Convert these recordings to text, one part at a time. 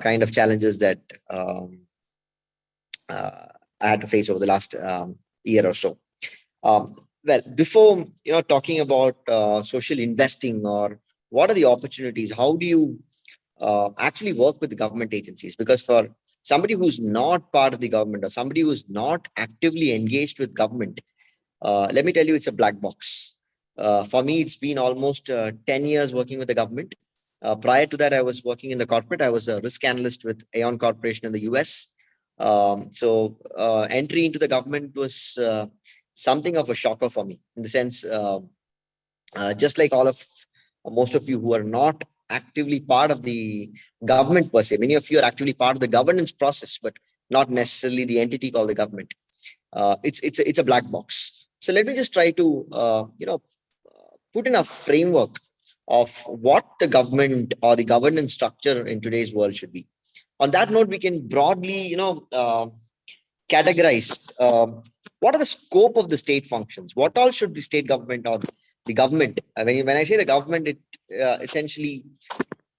kind of challenges that uh, I had to face over the last year or so. Well, before talking about social investing or what are the opportunities, how do you actually work with the government agencies? Because for somebody who's not part of the government or somebody who's not actively engaged with government, let me tell you, it's a black box. For me, it's been almost 10 years working with the government. Prior to that, I was working in the corporate. I was a risk analyst with Aon Corporation in the US. So entry into the government was something of a shocker for me, in the sense, just like all of most of you who are not actively part of the government per se, many of you are actually part of the governance process, but not necessarily the entity called the government. It's a black box. So let me just try to put in a framework of what the government or the governance structure in today's world should be. On that note, we can broadly categorize what are the scope of the state functions. What all should the state government or the government? When I say the government, it essentially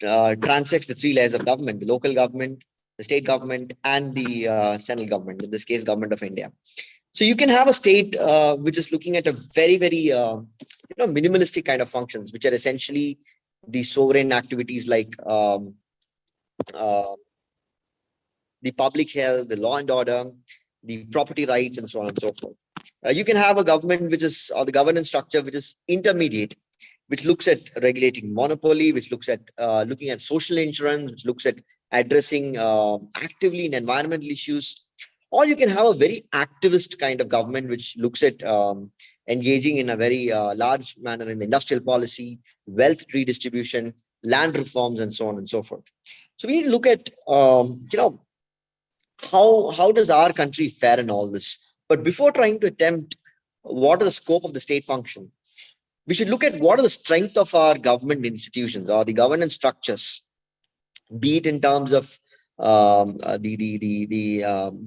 transects the three layers of government: the local government, the state government, and the central government. In this case, government of India. So you can have a state which is looking at a very, very minimalistic kind of functions, which are essentially the sovereign activities like uh, the public health, the law and order, the property rights, and so on and so forth. You can have a government which is, or the governance structure which is intermediate, which looks at regulating monopoly, which looks at looking at social insurance, which looks at addressing actively in environmental issues. Or you can have a very activist kind of government which looks at engaging in a very large manner in the industrial policy, wealth redistribution, land reforms, and so on and so forth. So we need to look at how does our country fare in all this. But before trying to attempt what are the scope of the state function, we should look at what are the strength of our government institutions or the governance structures, be it in terms of the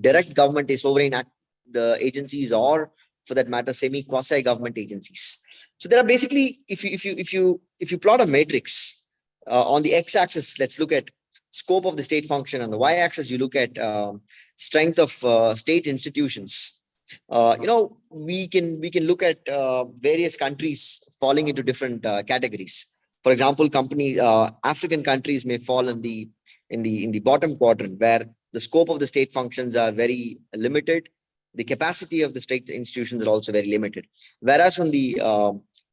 direct government, a sovereign act, the agencies, or for that matter, semi quasi government agencies. So there are basically, if you plot a matrix on the x-axis, let's look at scope of the state function. On the y-axis, you look at strength of state institutions. We can look at various countries falling into different categories. For example, African countries may fall in the bottom quadrant, where the scope of the state functions are very limited. The capacity of the state institutions are also very limited. Whereas on the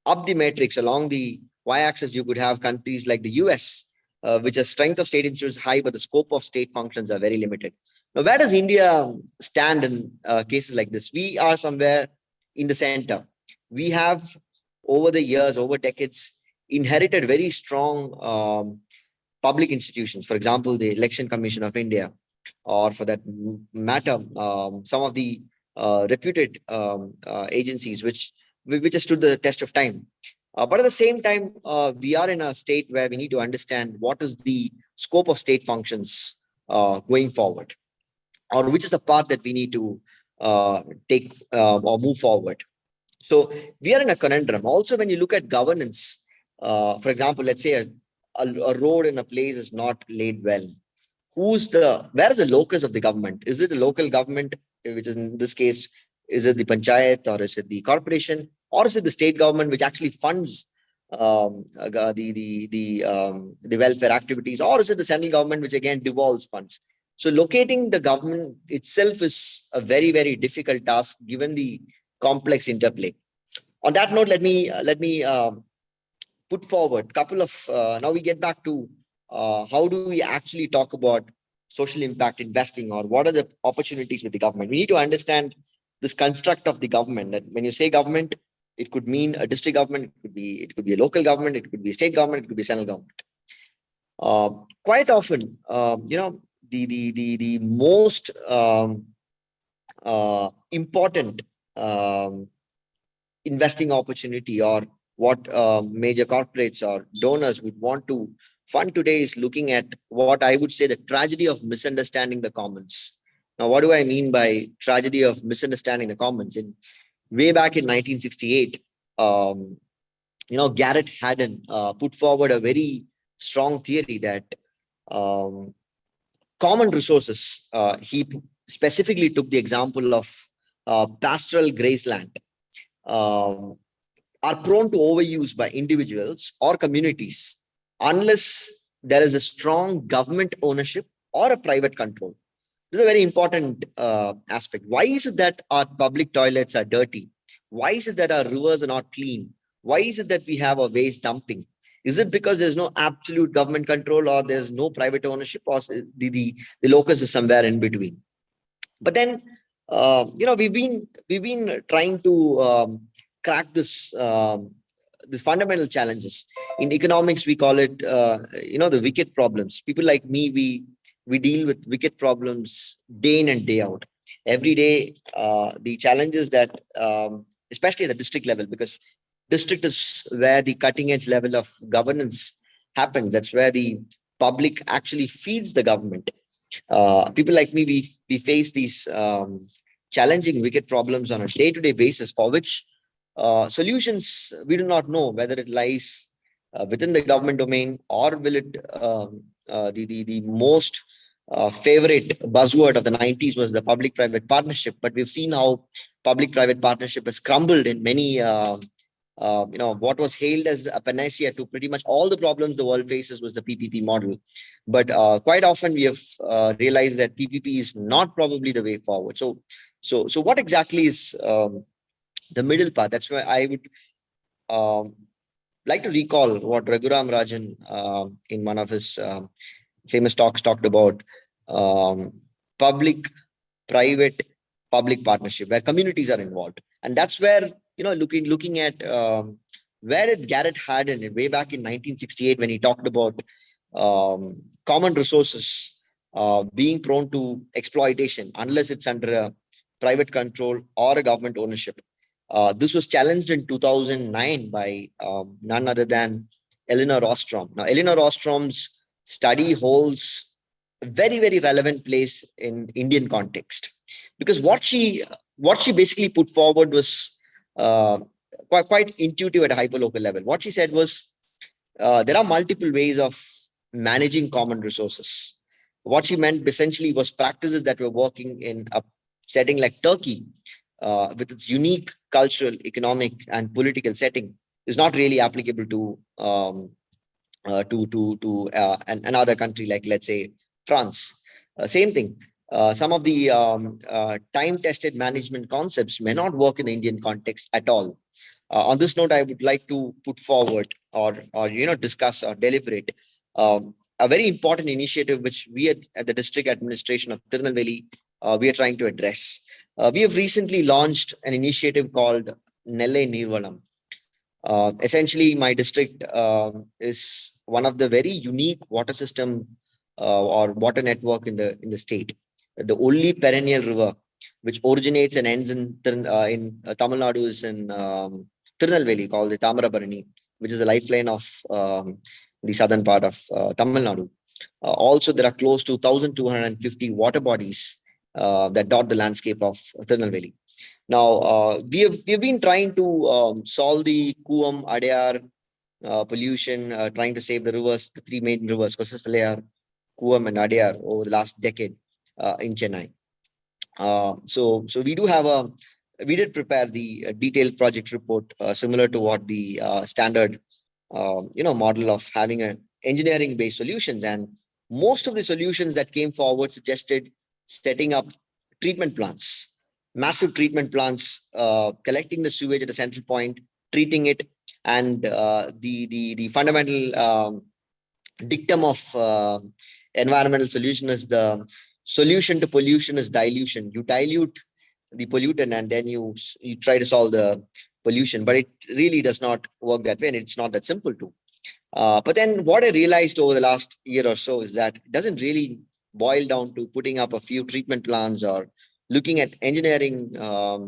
up the matrix along the y-axis, you could have countries like the US, which has strength of state institutions high, but the scope of state functions are very limited. Now, where does India stand in cases like this? We are somewhere in the center. We have, over the years, over decades, inherited very strong public institutions. For example, the Election Commission of India, or for that matter, some of the reputed agencies which have stood the test of time. But at the same time, we are in a state where we need to understand what is the scope of state functions going forward, or which is the path that we need to take or move forward. So we are in a conundrum. Also, when you look at governance, for example, let's say a road in a place is not laid well. Where is the locus of the government? Is it the local government, which is in this case, is it the panchayat, or is it the corporation, or is it the state government which actually funds the welfare activities, or is it the central government which again devolves funds? So locating the government itself is a very, very difficult task given the complex interplay. On that note, let me put forward a couple of. Now we get back to how do we actually talk about social impact investing, or what are the opportunities with the government? We need to understand this construct of the government. That when you say government, it could mean a district government, it could be a local government, it could be a state government, it could be a central government. Quite often, the most important investing opportunity, or what major corporates or donors would want to fund today, is looking at what I would say the tragedy of misunderstanding the commons. Now, what do I mean by tragedy of misunderstanding the commons? Way back in 1968, Garrett Haddon put forward a very strong theory that common resources. He specifically took the example of pastoral grazeland, um, are prone to overuse by individuals or communities unless there is a strong government ownership or a private control. This is a very important aspect. Why is it that our public toilets are dirty? Why is it that our rivers are not clean? Why is it that we have a waste dumping? Is it because there's no absolute government control, or there's no private ownership, or the locus is somewhere in between? But then, we've been trying to crack this fundamental challenges. In economics, we call it the wicked problems. People like me, we deal with wicked problems day in and day out. Every day, the challenges that, especially at the district level, because district is where the cutting edge level of governance happens. That's where the public actually feeds the government. People like me, we face these challenging wicked problems on a day-to-day basis, for which solutions we do not know whether it lies within the government domain, or will it the most favorite buzzword of the 90s was the public-private partnership. But we've seen how public-private partnership has crumbled in many what was hailed as a panacea to pretty much all the problems the world faces was the PPP model. But quite often we have realized that PPP is not probably the way forward. So what exactly is the middle path? That's why I would um, like to recall what Raghuram Rajan, in one of his famous talks, talked about um, public, private, public partnership, where communities are involved. And that's where, looking at where did Garrett Hardin way back in 1968, when he talked about common resources being prone to exploitation unless it's under a private control or a government ownership. This was challenged in 2009 by none other than Elinor Ostrom. Now, Elinor Ostrom's study holds a very, very relevant place in Indian context, because what she basically put forward was quite intuitive at a hyperlocal level. What she said was, there are multiple ways of managing common resources. What she meant essentially was practices that were working in a setting like Turkey, with its unique cultural, economic, and political setting, is not really applicable to another country like, let's say, France. Same thing. Some of the time-tested management concepts may not work in the Indian context at all. On this note, I would like to put forward, or discuss or deliberate a very important initiative which we at the district administration of Tirunelveli, we are trying to address. We have recently launched an initiative called Nellai Neervalam. Essentially, my district is one of the very unique water system or water network in the state. The only perennial river which originates and ends in Tamil Nadu is in Tirunelveli, called the Tamarabarani, which is the lifeline of the southern part of Tamil Nadu. Also, there are close to 1,250 water bodies that dot the landscape of Tirunelveli. Now, we've been trying to solve the Kuam, Adayar pollution, trying to save the rivers, the three main rivers, Kosastalayar, Kuam, and Adayar, over the last decade in Chennai. So we did prepare the detailed project report, similar to what the standard model of having an engineering based solutions. And most of the solutions that came forward suggested setting up treatment plants, massive treatment plants, collecting the sewage at a central point, treating it. And the fundamental dictum of environmental solution is the solution to pollution is dilution. You dilute the pollutant, and then you try to solve the pollution, but it really does not work that way, and it's not that simple too. But then what I realized over the last year or so is that it doesn't really boil down to putting up a few treatment plants or looking at engineering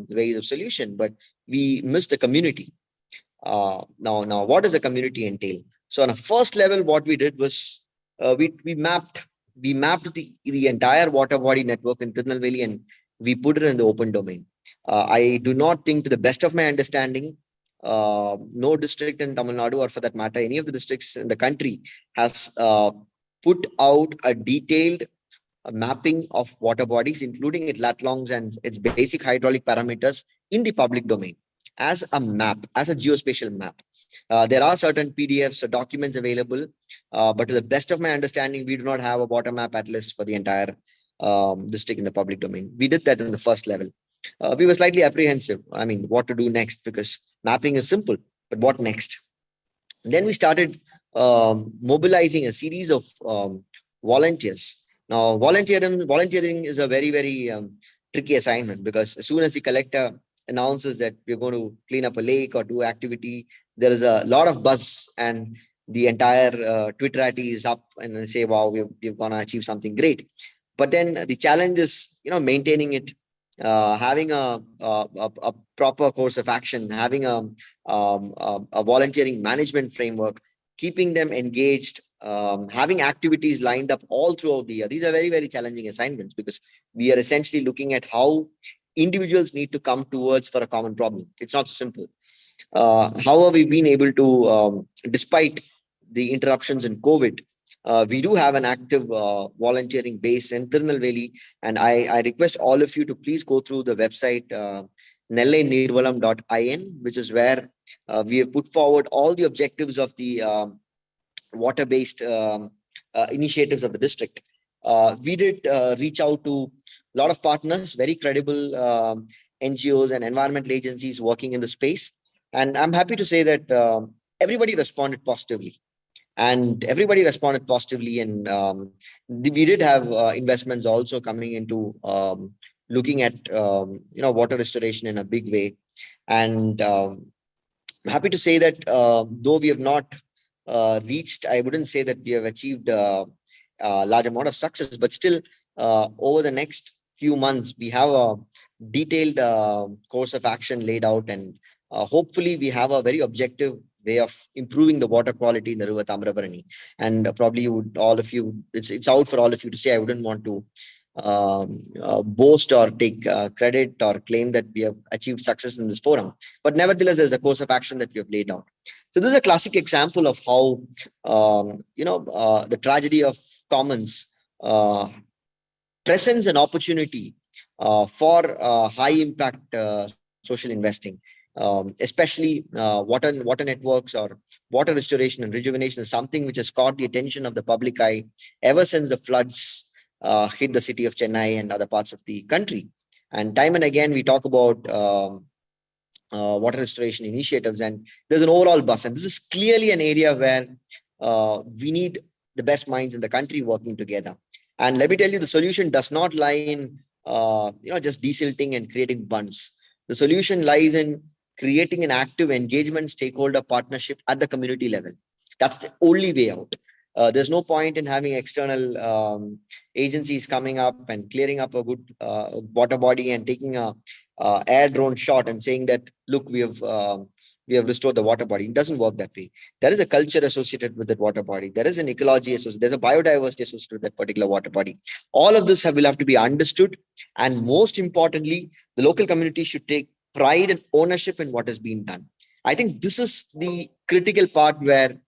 ways of solution, but we miss the community. Now, what does the community entail? So on a first level, what we did was we mapped the entire water body network in Tirunelveli, and we put it in the open domain. I do not think, to the best of my understanding, no district in Tamil Nadu, or for that matter, any of the districts in the country, has put out a detailed mapping of water bodies, including its lat longs and its basic hydraulic parameters in the public domain as a map, as a geospatial map. There are certain PDFs or documents available, but to the best of my understanding, we do not have a water map atlas for the entire district in the public domain. We did that in the first level. We were slightly apprehensive. I mean, what to do next? Because mapping is simple, but what next? Then we started mobilizing a series of volunteers. Now, volunteering is a very, very tricky assignment, because as soon as the collector announces that we're going to clean up a lake or do activity, there is a lot of buzz, and the entire Twitterati is up, and they say, "Wow, we're going to achieve something great." But then the challenge is, maintaining it, having a proper course of action, having a volunteering management framework, keeping them engaged, having activities lined up all throughout the year. These are very, very challenging assignments, because we are essentially looking at how individuals need to come towards for a common problem. It's not so simple. How have we been able to, despite the interruptions in COVID, we do have an active volunteering base in Tirunelveli, and I request all of you to please go through the website nellai which is where we have put forward all the objectives of the water-based initiatives of the district. We did reach out to a lot of partners, very credible NGOs and environmental agencies working in the space. And I'm happy to say that everybody responded positively. And we did have investments also coming into looking at water restoration in a big way. And I'm happy to say that though we have not reached, I wouldn't say that we have achieved a large amount of success, but still over the next few months, we have a detailed course of action laid out, and hopefully we have a very objective way of improving the water quality in the river Tamrabarani. And probably all of you, it's out for all of you to say. I wouldn't want to boast or take credit or claim that we have achieved success in this forum, but nevertheless, there's a course of action that we have laid out. So this is a classic example of how the tragedy of commons presents an opportunity for high impact social investing. Especially water networks or water restoration and rejuvenation is something which has caught the attention of the public eye ever since the floods hit the city of Chennai and other parts of the country. And time and again, we talk about water restoration initiatives, and there's an overall buzz. And this is clearly an area where we need the best minds in the country working together. And let me tell you, the solution does not lie in just desilting and creating bunds. The solution lies in creating an active engagement stakeholder partnership at the community level. That's the only way out. There's no point in having external agencies coming up and clearing up a good water body and taking a air drone shot and saying that, look, we have restored the water body. It doesn't work that way. There is a culture associated with that water body. There is an ecology associated. There's a biodiversity associated with that particular water body. All of this will have to be understood. And most importantly, the local community should take pride and ownership in what has been done. I think this is the critical part where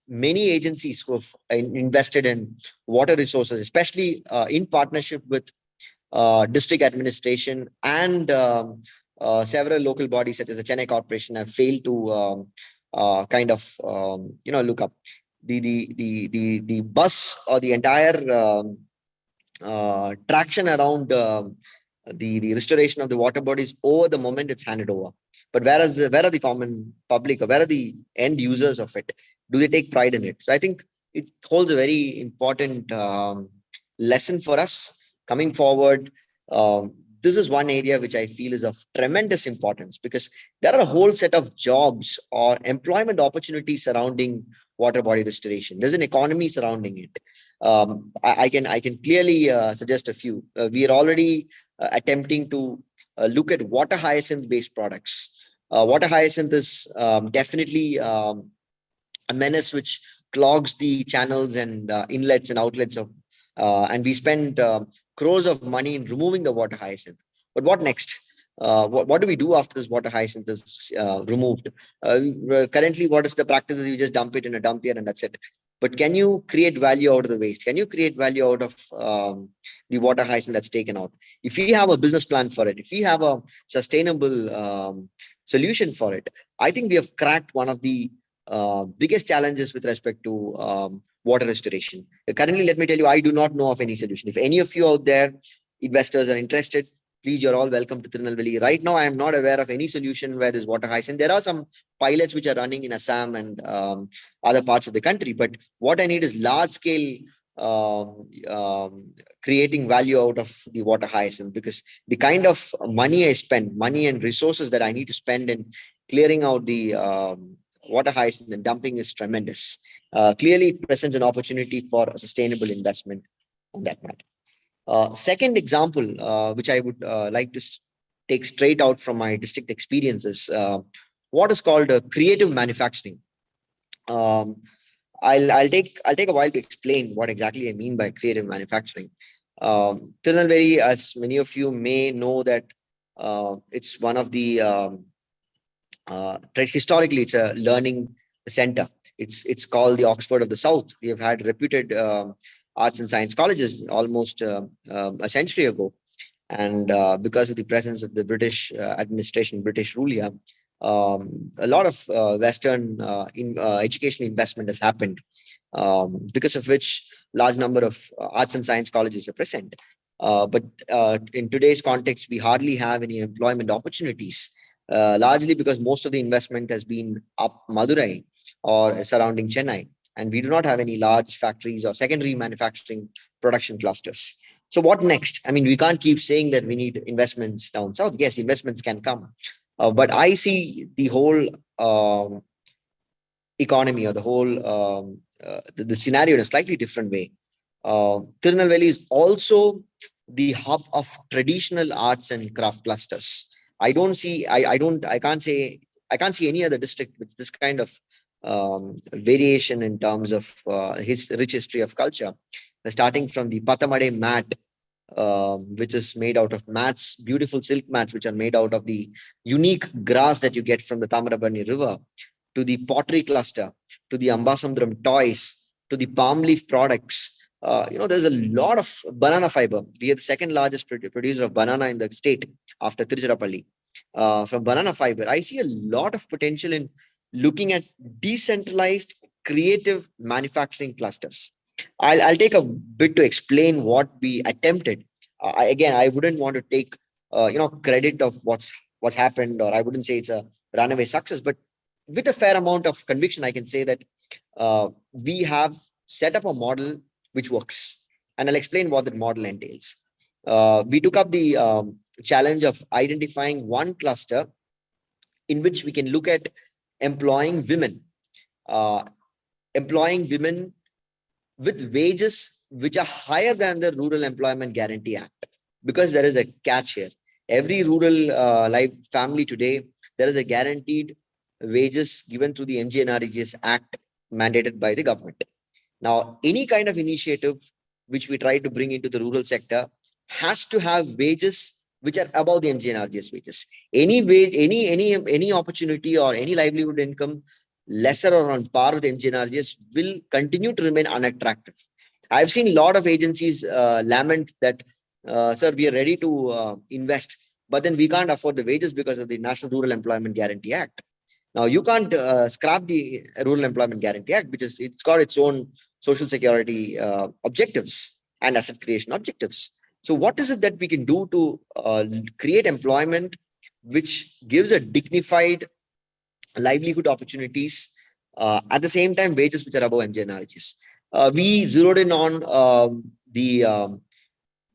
many agencies who have invested in water resources, especially in partnership with district administration and several local bodies such as the Chennai Corporation, have failed to look up the bus or the entire traction around the restoration of the water bodies over the moment it's handed over. But where are the common public, or where are the end users of it? Do they take pride in it? So I think it holds a very important lesson for us coming forward. This is one area which I feel is of tremendous importance, because there are a whole set of jobs or employment opportunities surrounding water body restoration. There's an economy surrounding it. I can clearly suggest a few. We are already attempting to look at water hyacinth based products. Water hyacinth is definitely a menace which clogs the channels and inlets and outlets of, and we spend crores of money in removing the water hyacinth. But what next? What do we do after this water hyacinth is removed? Currently, what is the practice? Is you just dump it in a dump here and that's it. But can you create value out of the waste? Can you create value out of the water hyacinth that's taken out? If we have a business plan for it, if we have a sustainable solution for it, I think we have cracked one of the biggest challenges with respect to water restoration. Currently, let me tell you, I do not know of any solution. If any of you out there, investors, are interested, please, you're all welcome to Tirunelveli. Right now, I am not aware of any solution where there's water hyacinth. There are some pilots which are running in Assam and other parts of the country, but what I need is large scale creating value out of the water hyacinth, because the kind of money I spend, money and resources that I need to spend in clearing out the water hyacinth and dumping is tremendous. Clearly, it presents an opportunity for a sustainable investment on that matter. Second example, which I would like to take straight out from my district experiences, what is called creative manufacturing. Um, I'll take a while to explain what exactly I mean by creative manufacturing. Tirunelveli, as many of you may know, that it's one of the historically it's a learning center. It's called the Oxford of the South. We have had reputed arts and science colleges almost a century ago, and because of the presence of the British administration, British rule here, a lot of Western educational investment has happened, because of which large number of arts and science colleges are present. But in today's context, we hardly have any employment opportunities, largely because most of the investment has been up Madurai or surrounding Chennai, and we do not have any large factories or secondary manufacturing production clusters. So what next? I mean, we can't keep saying that we need investments down south. Yes, investments can come, but I see the whole economy, or the whole the scenario in a slightly different way. Tirunelveli is also the hub of traditional arts and craft clusters. I can't see any other district with this kind of variation in terms of his rich history of culture. Starting from the Patamade mat, which is made out of mats, beautiful silk mats, which are made out of the unique grass that you get from the Tamarabarni River, to the pottery cluster, to the Ambasamudram toys, to the palm leaf products. There's a lot of banana fiber. We are the second largest producer of banana in the state after Tiruchirappalli. From banana fiber, I see a lot of potential in looking at decentralized creative manufacturing clusters. I'll take a bit to explain what we attempted. Again, I wouldn't want to take credit of what's happened, or I wouldn't say it's a runaway success, but with a fair amount of conviction, I can say that we have set up a model which works, and I'll explain what that model entails. We took up the challenge of identifying one cluster in which we can look at employing women, uh, employing women with wages which are higher than the Rural Employment Guarantee Act. Because there is a catch here. Every rural life family today, there is a guaranteed wages given through the MGNREGS Act mandated by the government. Now, any kind of initiative which we try to bring into the rural sector has to have wages which are above the MGNREGS wages. Any wage, any opportunity or any livelihood income lesser or on par with MGNREGS will continue to remain unattractive. I've seen a lot of agencies lament that, sir, we are ready to invest, but then we can't afford the wages because of the National Rural Employment Guarantee Act. Now, you can't scrap the Rural Employment Guarantee Act because it's got its own social security objectives and asset creation objectives. So what is it that we can do to create employment which gives a dignified livelihood opportunities, at the same time wages which are above MGNREGS? We zeroed in on the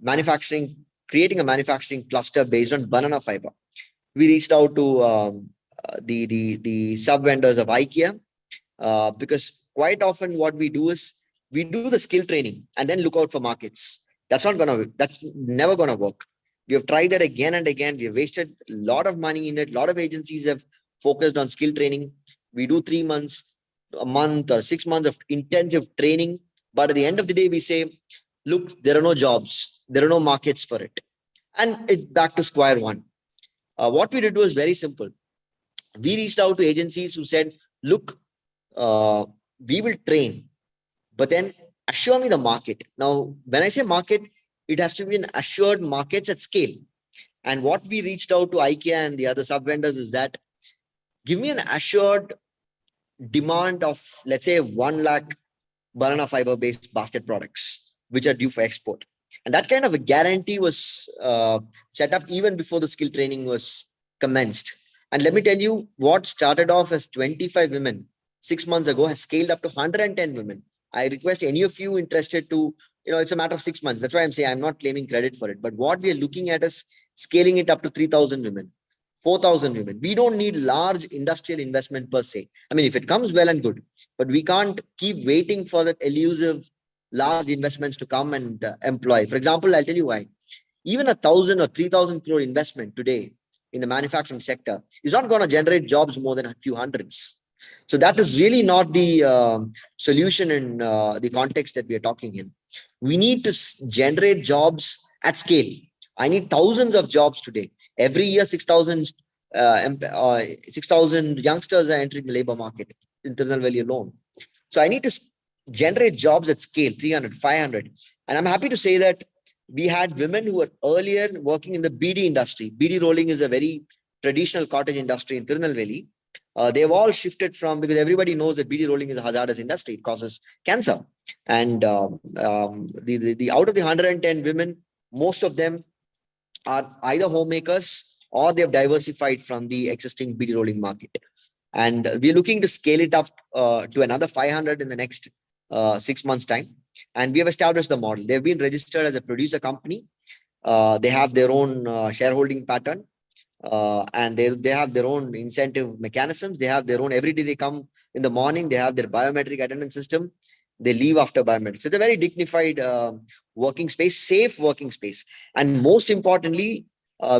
manufacturing, creating a manufacturing cluster based on banana fiber. We reached out to the sub vendors of IKEA, because quite often what we do is we do the skill training and then look out for markets. That's never gonna work. We have tried that again and again. We have wasted a lot of money in it. A lot of agencies have focused on skill training. We do 3 months, a month, or 6 months of intensive training. But at the end of the day, we say, look, there are no jobs, there are no markets for it. And it's back to square one. What we did was very simple. We reached out to agencies who said, look, we will train, but then assure me the market. Now, when I say market, it has to be an assured markets at scale. And what we reached out to IKEA and the other sub vendors is that give me an assured demand of, let's say, 1 lakh banana fiber based basket products, which are due for export. And that kind of a guarantee was set up even before the skill training was commenced. And let me tell you, what started off as 25 women 6 months ago has scaled up to 110 women. I request any of you interested to, it's a matter of 6 months. That's why I'm saying I'm not claiming credit for it. But what we are looking at is scaling it up to 3,000 women, 4,000 women. We don't need large industrial investment per se. I mean, if it comes well and good, but we can't keep waiting for that elusive large investments to come and employ. For example, I'll tell you why. Even 1,000 or 3,000 crore investment today in the manufacturing sector is not going to generate jobs more than a few hundreds. So that is really not the solution in the context that we are talking in. We need to generate jobs at scale. I need thousands of jobs today. Every year, 6,000 youngsters are entering the labor market in Tirunelveli alone. So I need to generate jobs at scale, 300, 500. And I'm happy to say that we had women who were earlier working in the BD industry. BD rolling is a very traditional cottage industry in Tirunelveli. They've all shifted from, because everybody knows that BD rolling is a hazardous industry. It causes cancer. And the out of the 110 women, most of them are either homemakers or they've diversified from the existing BD rolling market. And we're looking to scale it up to another 500 in the next 6 months' time. And we have established the model. They've been registered as a producer company. They have their own shareholding pattern. And they have their own incentive mechanisms. They have their own, every day they come in the morning, they have their biometric attendance system. They leave after biometrics. So it's a very dignified working space, safe working space. And most importantly,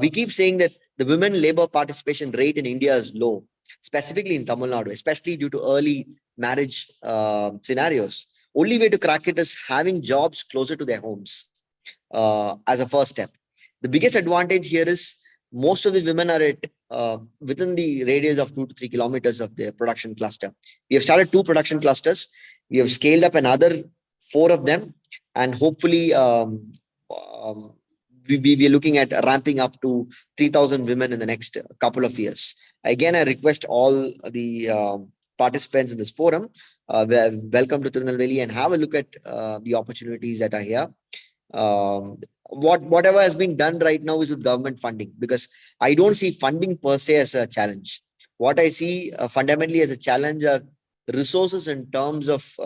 we keep saying that the women labor participation rate in India is low, specifically in Tamil Nadu, especially due to early marriage scenarios. Only way to crack it is having jobs closer to their homes as a first step. The biggest advantage here is most of the women are at within the radius of 2 to 3 kilometers of their production cluster. We have started 2 production clusters. We have scaled up another 4 of them, and hopefully we are looking at ramping up to 3,000 women in the next couple of years. Again, I request all the participants in this forum, welcome to Tirunelveli and have a look at the opportunities that are here. Whatever has been done right now is with government funding, because I don't see funding per se as a challenge. What I see fundamentally as a challenge are resources in terms of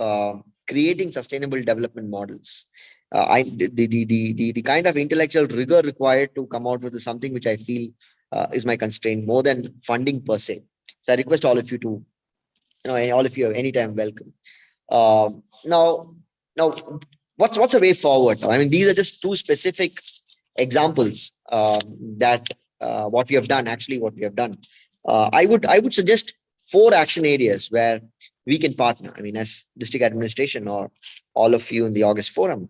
creating sustainable development models. The kind of intellectual rigor required to come out with something which I feel is my constraint more than funding per se. So I request all of you to, all of you anytime welcome. Now, what's a way forward? I mean, these are just 2 specific examples that what we have done. Actually, what we have done. I would suggest 4 action areas where we can partner. I mean, as district administration or all of you in the August forum,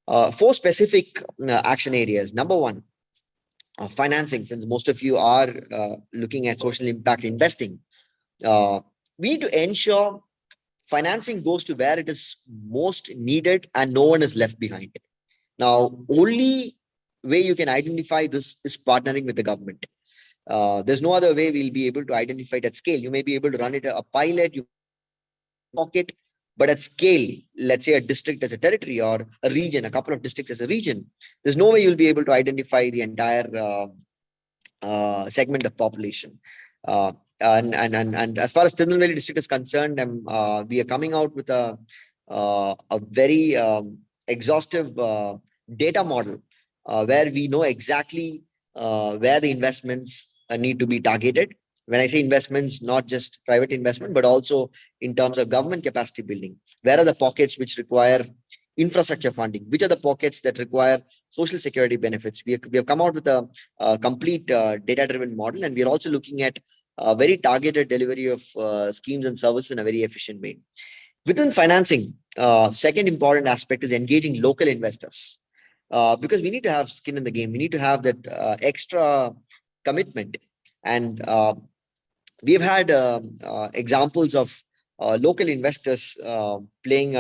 4 specific action areas. Number 1, financing. Since most of you are looking at social impact investing, we need to ensure financing goes to where it is most needed and no one is left behind. Now, only way you can identify this is partnering with the government. There's no other way we'll be able to identify it at scale. You may be able to run it a pilot, you pocket, but at scale, let's say a district as a territory or a region, a couple of districts as a region, there's no way you'll be able to identify the entire segment of population. And as far as Tirunelveli district is concerned, we are coming out with a very exhaustive data model where we know exactly where the investments need to be targeted. When I say investments, not just private investment, but also in terms of government capacity building. Where are the pockets which require infrastructure funding? Which are the pockets that require social security benefits? We have come out with a complete data-driven model, and we are also looking at very targeted delivery of schemes and services in a very efficient way. Within financing, second important aspect is engaging local investors, because we need to have skin in the game. We need to have that extra commitment. And we've had examples of local investors playing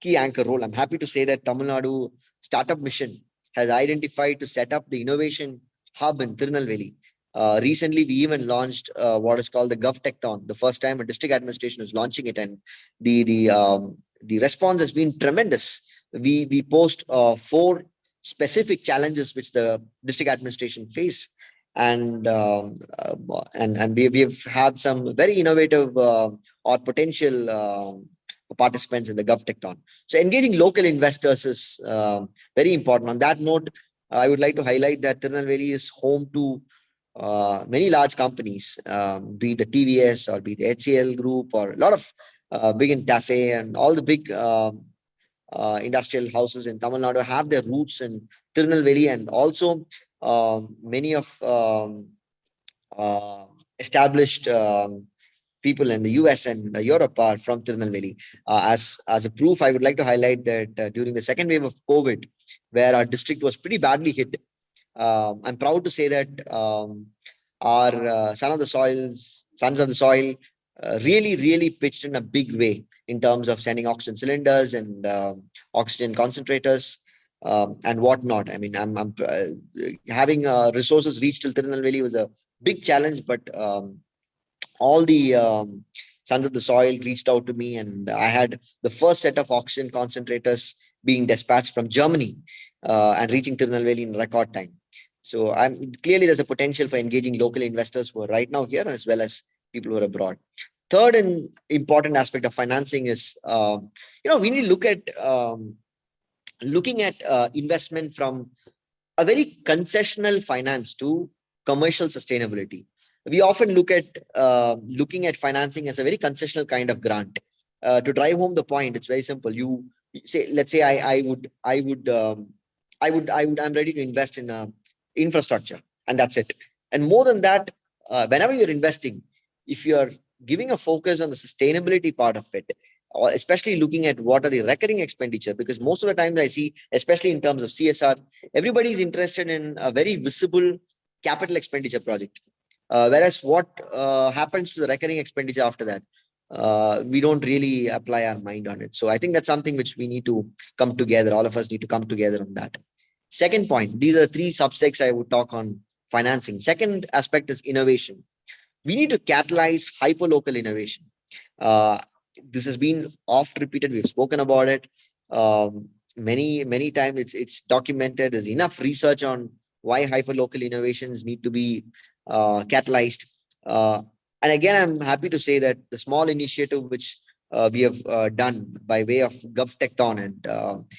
key anchor role. I'm happy to say that Tamil Nadu Startup Mission has identified to set up the innovation hub in Tirunelveli. Recently, we even launched what is called the GovTechthon, the first time a district administration is launching it, and the response has been tremendous. We post four specific challenges which the district administration face, and we've had some very innovative or potential participants in the GovTechthon. So engaging local investors is very important. On that note, I would like to highlight that Tirunelveli is home to many large companies, be it the TVS or be the HCL group or a lot of big in TAFE and all the big industrial houses in Tamil Nadu have their roots in Tirunelveli, and also many of uh, established people in the US and Europe are from Tirunelveli. As a proof, I would like to highlight that during the second wave of COVID, where our district was pretty badly hit, I'm proud to say that our sons of the soil, really pitched in a big way in terms of sending oxygen cylinders and oxygen concentrators and whatnot. I mean, I'm having resources reach till Tirunelveli was a big challenge, but all the sons of the soil reached out to me, and I had the first set of oxygen concentrators being dispatched from Germany and reaching Tirunelveli in record time. So I'm clearly there's a potential for engaging local investors who are right now here as well as people who are abroad. Third and important aspect of financing is, we need to look at looking at investment from a very concessional finance to commercial sustainability. We often look at looking at financing as a very concessional kind of grant. To drive home the point, it's very simple. You say, let's say I'm ready to invest in infrastructure, and that's it. And more than that, whenever you're investing, if you're giving a focus on the sustainability part of it, or especially looking at what are the recurring expenditure, because most of the times I see, especially in terms of CSR, everybody is interested in a very visible capital expenditure project. Whereas what happens to the recurring expenditure after that, we don't really apply our mind on it. So I think that's something which we need to come together. All of us need to come together on that. Second point, these are three subsects I would talk on financing. Second aspect is innovation. We need to catalyze hyperlocal innovation. Uh, this has been oft repeated. We've spoken about it many times. It's documented. There's enough research on why hyperlocal innovations need to be catalyzed. And again, I'm happy to say that the small initiative which we have done by way of GovTechthon and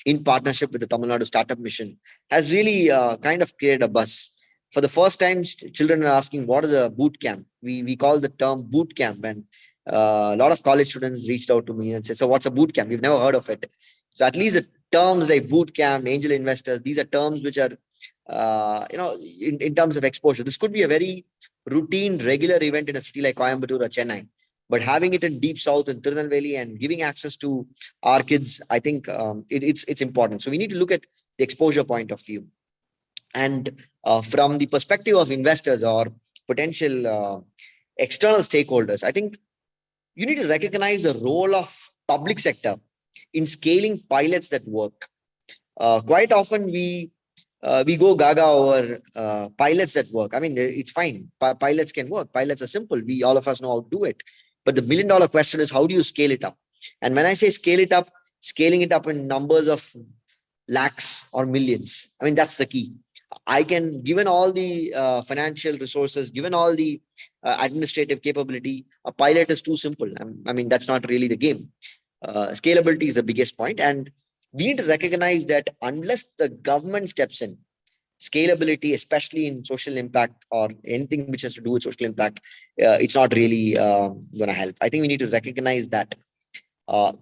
in partnership with the Tamil Nadu Startup Mission has really kind of created a buzz. For the first time, children are asking, what is a boot camp? We call the term boot camp, and a lot of college students reached out to me and said, so what's a boot camp? We've never heard of it. So at least the terms like boot camp, angel investors, these are terms which are, in terms of exposure. This could be a very routine, regular event in a city like Coimbatore or Chennai. But having it in deep south in Tirunelveli and giving access to our kids, I think it's important. So we need to look at the exposure point of view. And from the perspective of investors or potential external stakeholders, I think you need to recognize the role of public sector in scaling pilots that work. Quite often we go gaga over pilots that work. I mean, it's fine. Pilots can work. Pilots are simple. We all of us know how to do it. But the $1 million question is, how do you scale it up? And when I say scale it up, scaling it up in numbers of lakhs or millions. I mean, that's the key. I can, given all the financial resources, given all the administrative capability, a pilot is too simple. I mean, that's not really the game. Scalability is the biggest point, and we need to recognize that unless the government steps in, scalability, especially in social impact or anything which has to do with social impact, it's not really going to help. I think we need to recognize that.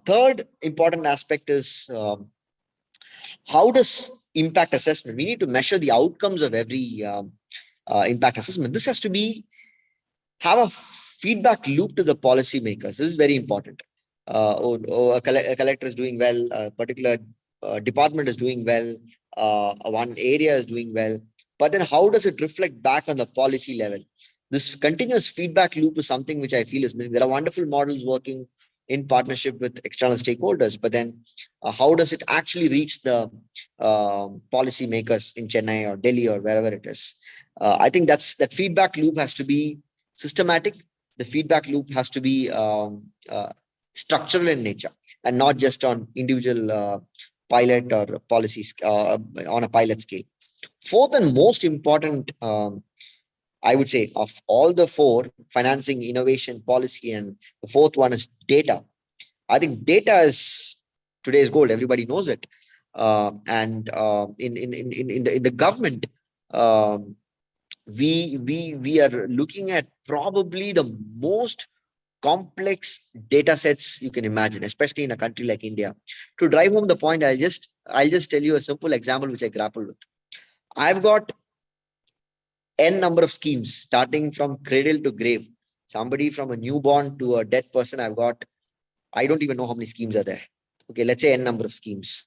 Third important aspect is how does impact assessment? We need to measure the outcomes of every impact assessment. This has to be have a feedback loop to the policymakers. This is very important. A collector is doing well, a particular department is doing well, one area is doing well, but then how does it reflect back on the policy level? This continuous feedback loop is something which I feel is missing. There are wonderful models working. in partnership with external stakeholders, but then how does it actually reach the policy makers in Chennai or Delhi or wherever it is? I think that feedback loop has to be systematic. The feedback loop has to be structural in nature and not just on individual pilot or policies on a pilot scale. Fourth and most important, I would say, of all the four, financing, innovation, policy, and the fourth one is data. I think data is today's gold. Everybody knows it. And in the government, um, we are looking at probably the most complex data sets you can imagine, especially in a country like India. To drive home the point, I'll just tell you a simple example which I grapple with. I've got n number of schemes starting from cradle to grave. Somebody from a newborn to a dead person, I've got, I don't even know how many schemes are there. Okay, let's say n number of schemes.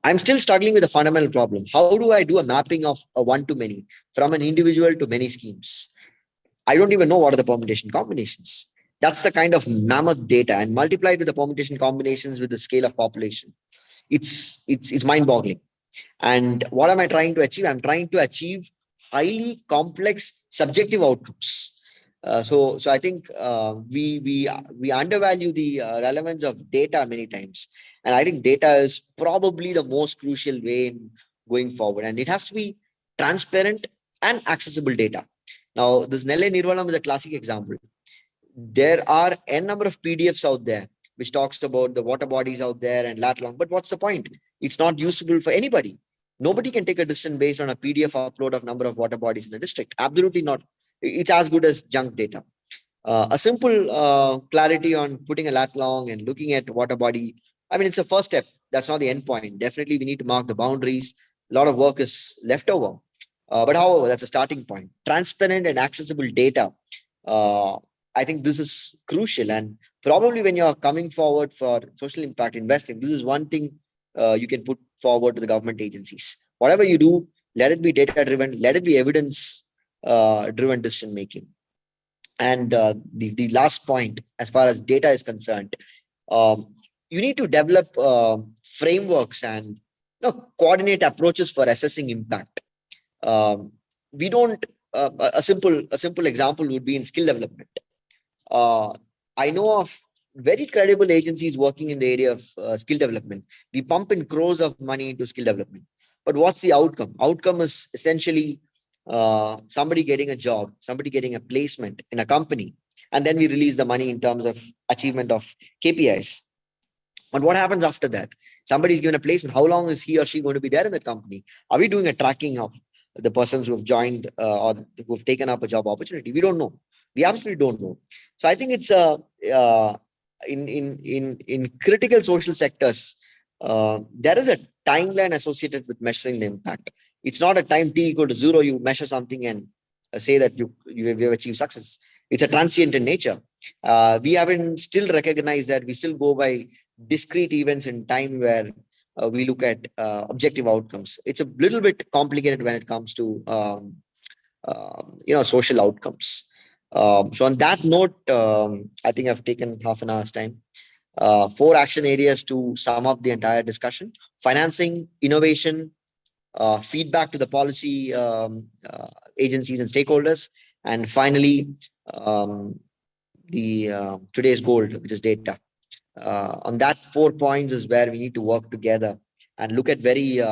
I'm still struggling with a fundamental problem. How do I do a mapping of a one to many from an individual to many schemes? I don't even know what are the permutation combinations. That's the kind of mammoth data, and multiplied with the permutation combinations with the scale of population. It's mind-boggling. And what am I trying to achieve? I'm trying to achieve highly complex subjective outcomes. So I think we undervalue the relevance of data many times, and I think data is probably the most crucial way in going forward, and it has to be transparent and accessible data. Now, this Nelle Nirvalam is a classic example. There are n number of PDFs out there which talks about the water bodies out there and lat long, but what's the point? It's not usable for anybody. Nobody can take a decision based on a PDF upload of number of water bodies in the district. Absolutely not. It's as good as junk data. A simple clarity on putting a lat long and looking at water body. I mean, it's a first step. That's not the end point. Definitely, we need to mark the boundaries. A lot of work is left over. But however, that's a starting point. Transparent and accessible data. Uh, I think this is crucial. And probably when you're coming forward for social impact investing, this is one thing you can put forward to the government agencies. Whatever you do, let it be data driven, let it be evidence driven decision making. And the last point, as far as data is concerned, you need to develop frameworks and coordinate approaches for assessing impact. We don't. A simple example would be in skill development. Uh, I know of very credible agencies working in the area of skill development. We pump in crores of money into skill development, but what's the outcome? Outcome is essentially somebody getting a job, somebody getting a placement in a company, and then we release the money in terms of achievement of KPIs. But what happens after that? Somebody's given a placement. How long is he or she going to be there in that company? Are we doing a tracking of the persons who have joined or who have taken up a job opportunity? We don't know. We absolutely don't know. So I think it's in critical social sectors, there is a timeline associated with measuring the impact. It's not a time t equal to zero. You measure something and say that you have achieved success. It's a transient in nature. We haven't still recognized that. We still go by discrete events in time where we look at objective outcomes. It's a little bit complicated when it comes to social outcomes. So on that note, I think I've taken half an hour's time. Four action areas to sum up the entire discussion: financing, innovation, feedback to the policy agencies and stakeholders, and finally, um, the today's gold, which is data. On that 4 points is where we need to work together and look at very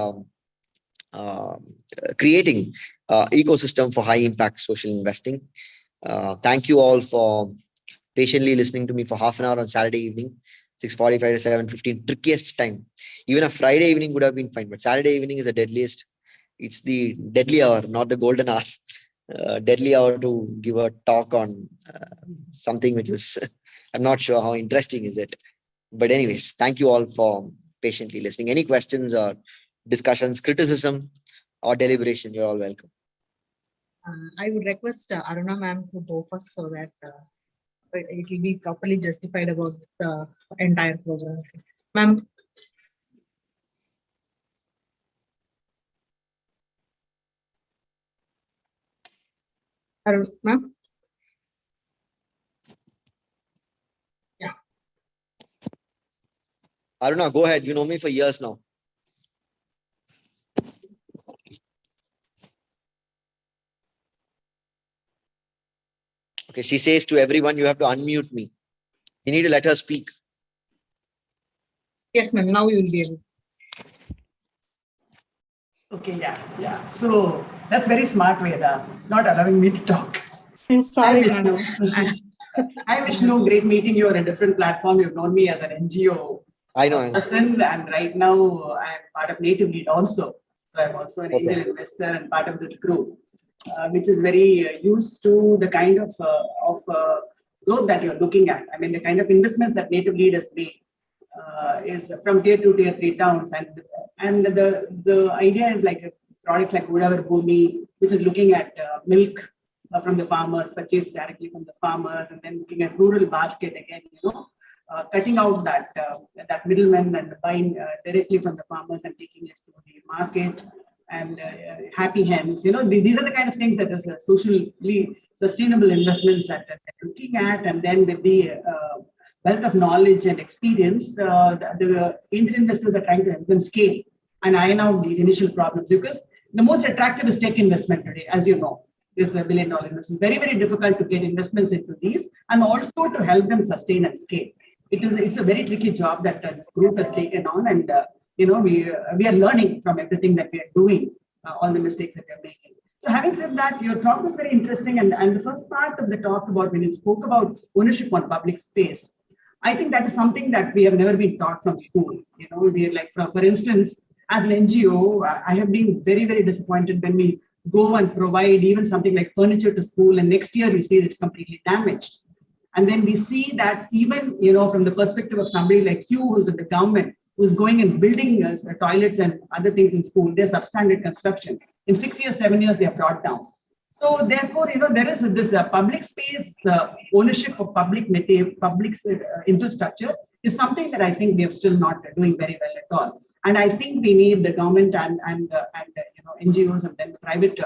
creating ecosystem for high impact social investing. Thank you all for patiently listening to me for half an hour on Saturday evening, 6:45 to 7:15, trickiest time. Even a Friday evening would have been fine, but Saturday evening is the deadliest. It's the deadly hour, not the golden hour. Deadly hour to give a talk on something which is, I'm not sure how interesting is it. But anyways, thank you all for patiently listening. Any questions or discussions, criticism or deliberation, you're all welcome. I would request Aruna ma'am to go first so that it will be properly justified about the entire program. Ma'am. Ma'am. Yeah. Aruna, go ahead. You know me for years now. Okay, she says to everyone, you have to unmute me. You need to let her speak. Yes, ma'am. Now you will be able. Okay, yeah. So that's very smart, Veda, not allowing me to talk. Sorry, Hi, madam. Hi, Vishnu. Great meeting you on a different platform. You've known me as an NGO I know. person, and right now I'm part of Native Lead also. So I'm also an angel investor and part of this group, which is very used to the kind of growth that you're looking at. I mean, the kind of investments that Native Lead has made is from tier 2, tier 3 towns, and the idea is like a product like Godavari Bhumi, which is looking at milk from the farmers, purchased directly from the farmers, and then looking at rural basket again, cutting out that middleman and buying directly from the farmers and taking it to the market, and happy hens. These are the kind of things that is socially sustainable investments that they're looking at, and then with the wealth of knowledge and experience, the angel investors are trying to help them scale and iron out these initial problems, because the most attractive is tech investment today, as you know. This $1 billion investment. It's very, very difficult to get investments into these, and also to help them sustain and scale. It's a very tricky job that this group has taken on, and we are learning from everything that we are doing, all the mistakes that we are making. So having said that, your talk was very interesting, and the first part of the talk about when you spoke about ownership on public space, I think that is something that we have never been taught from school. We are like, for instance, as an NGO, I have been very, very disappointed when we go and provide even something like furniture to school, and next year you see it's completely damaged. And then we see that even, from the perspective of somebody like you who's in the government, who's going and building toilets and other things in school, they're substandard construction. In 6 years, 7 years, they are brought down. So therefore, there is this public space ownership of public infrastructure is something that I think we are still not doing very well at all. And I think we need the government and NGOs, and then the private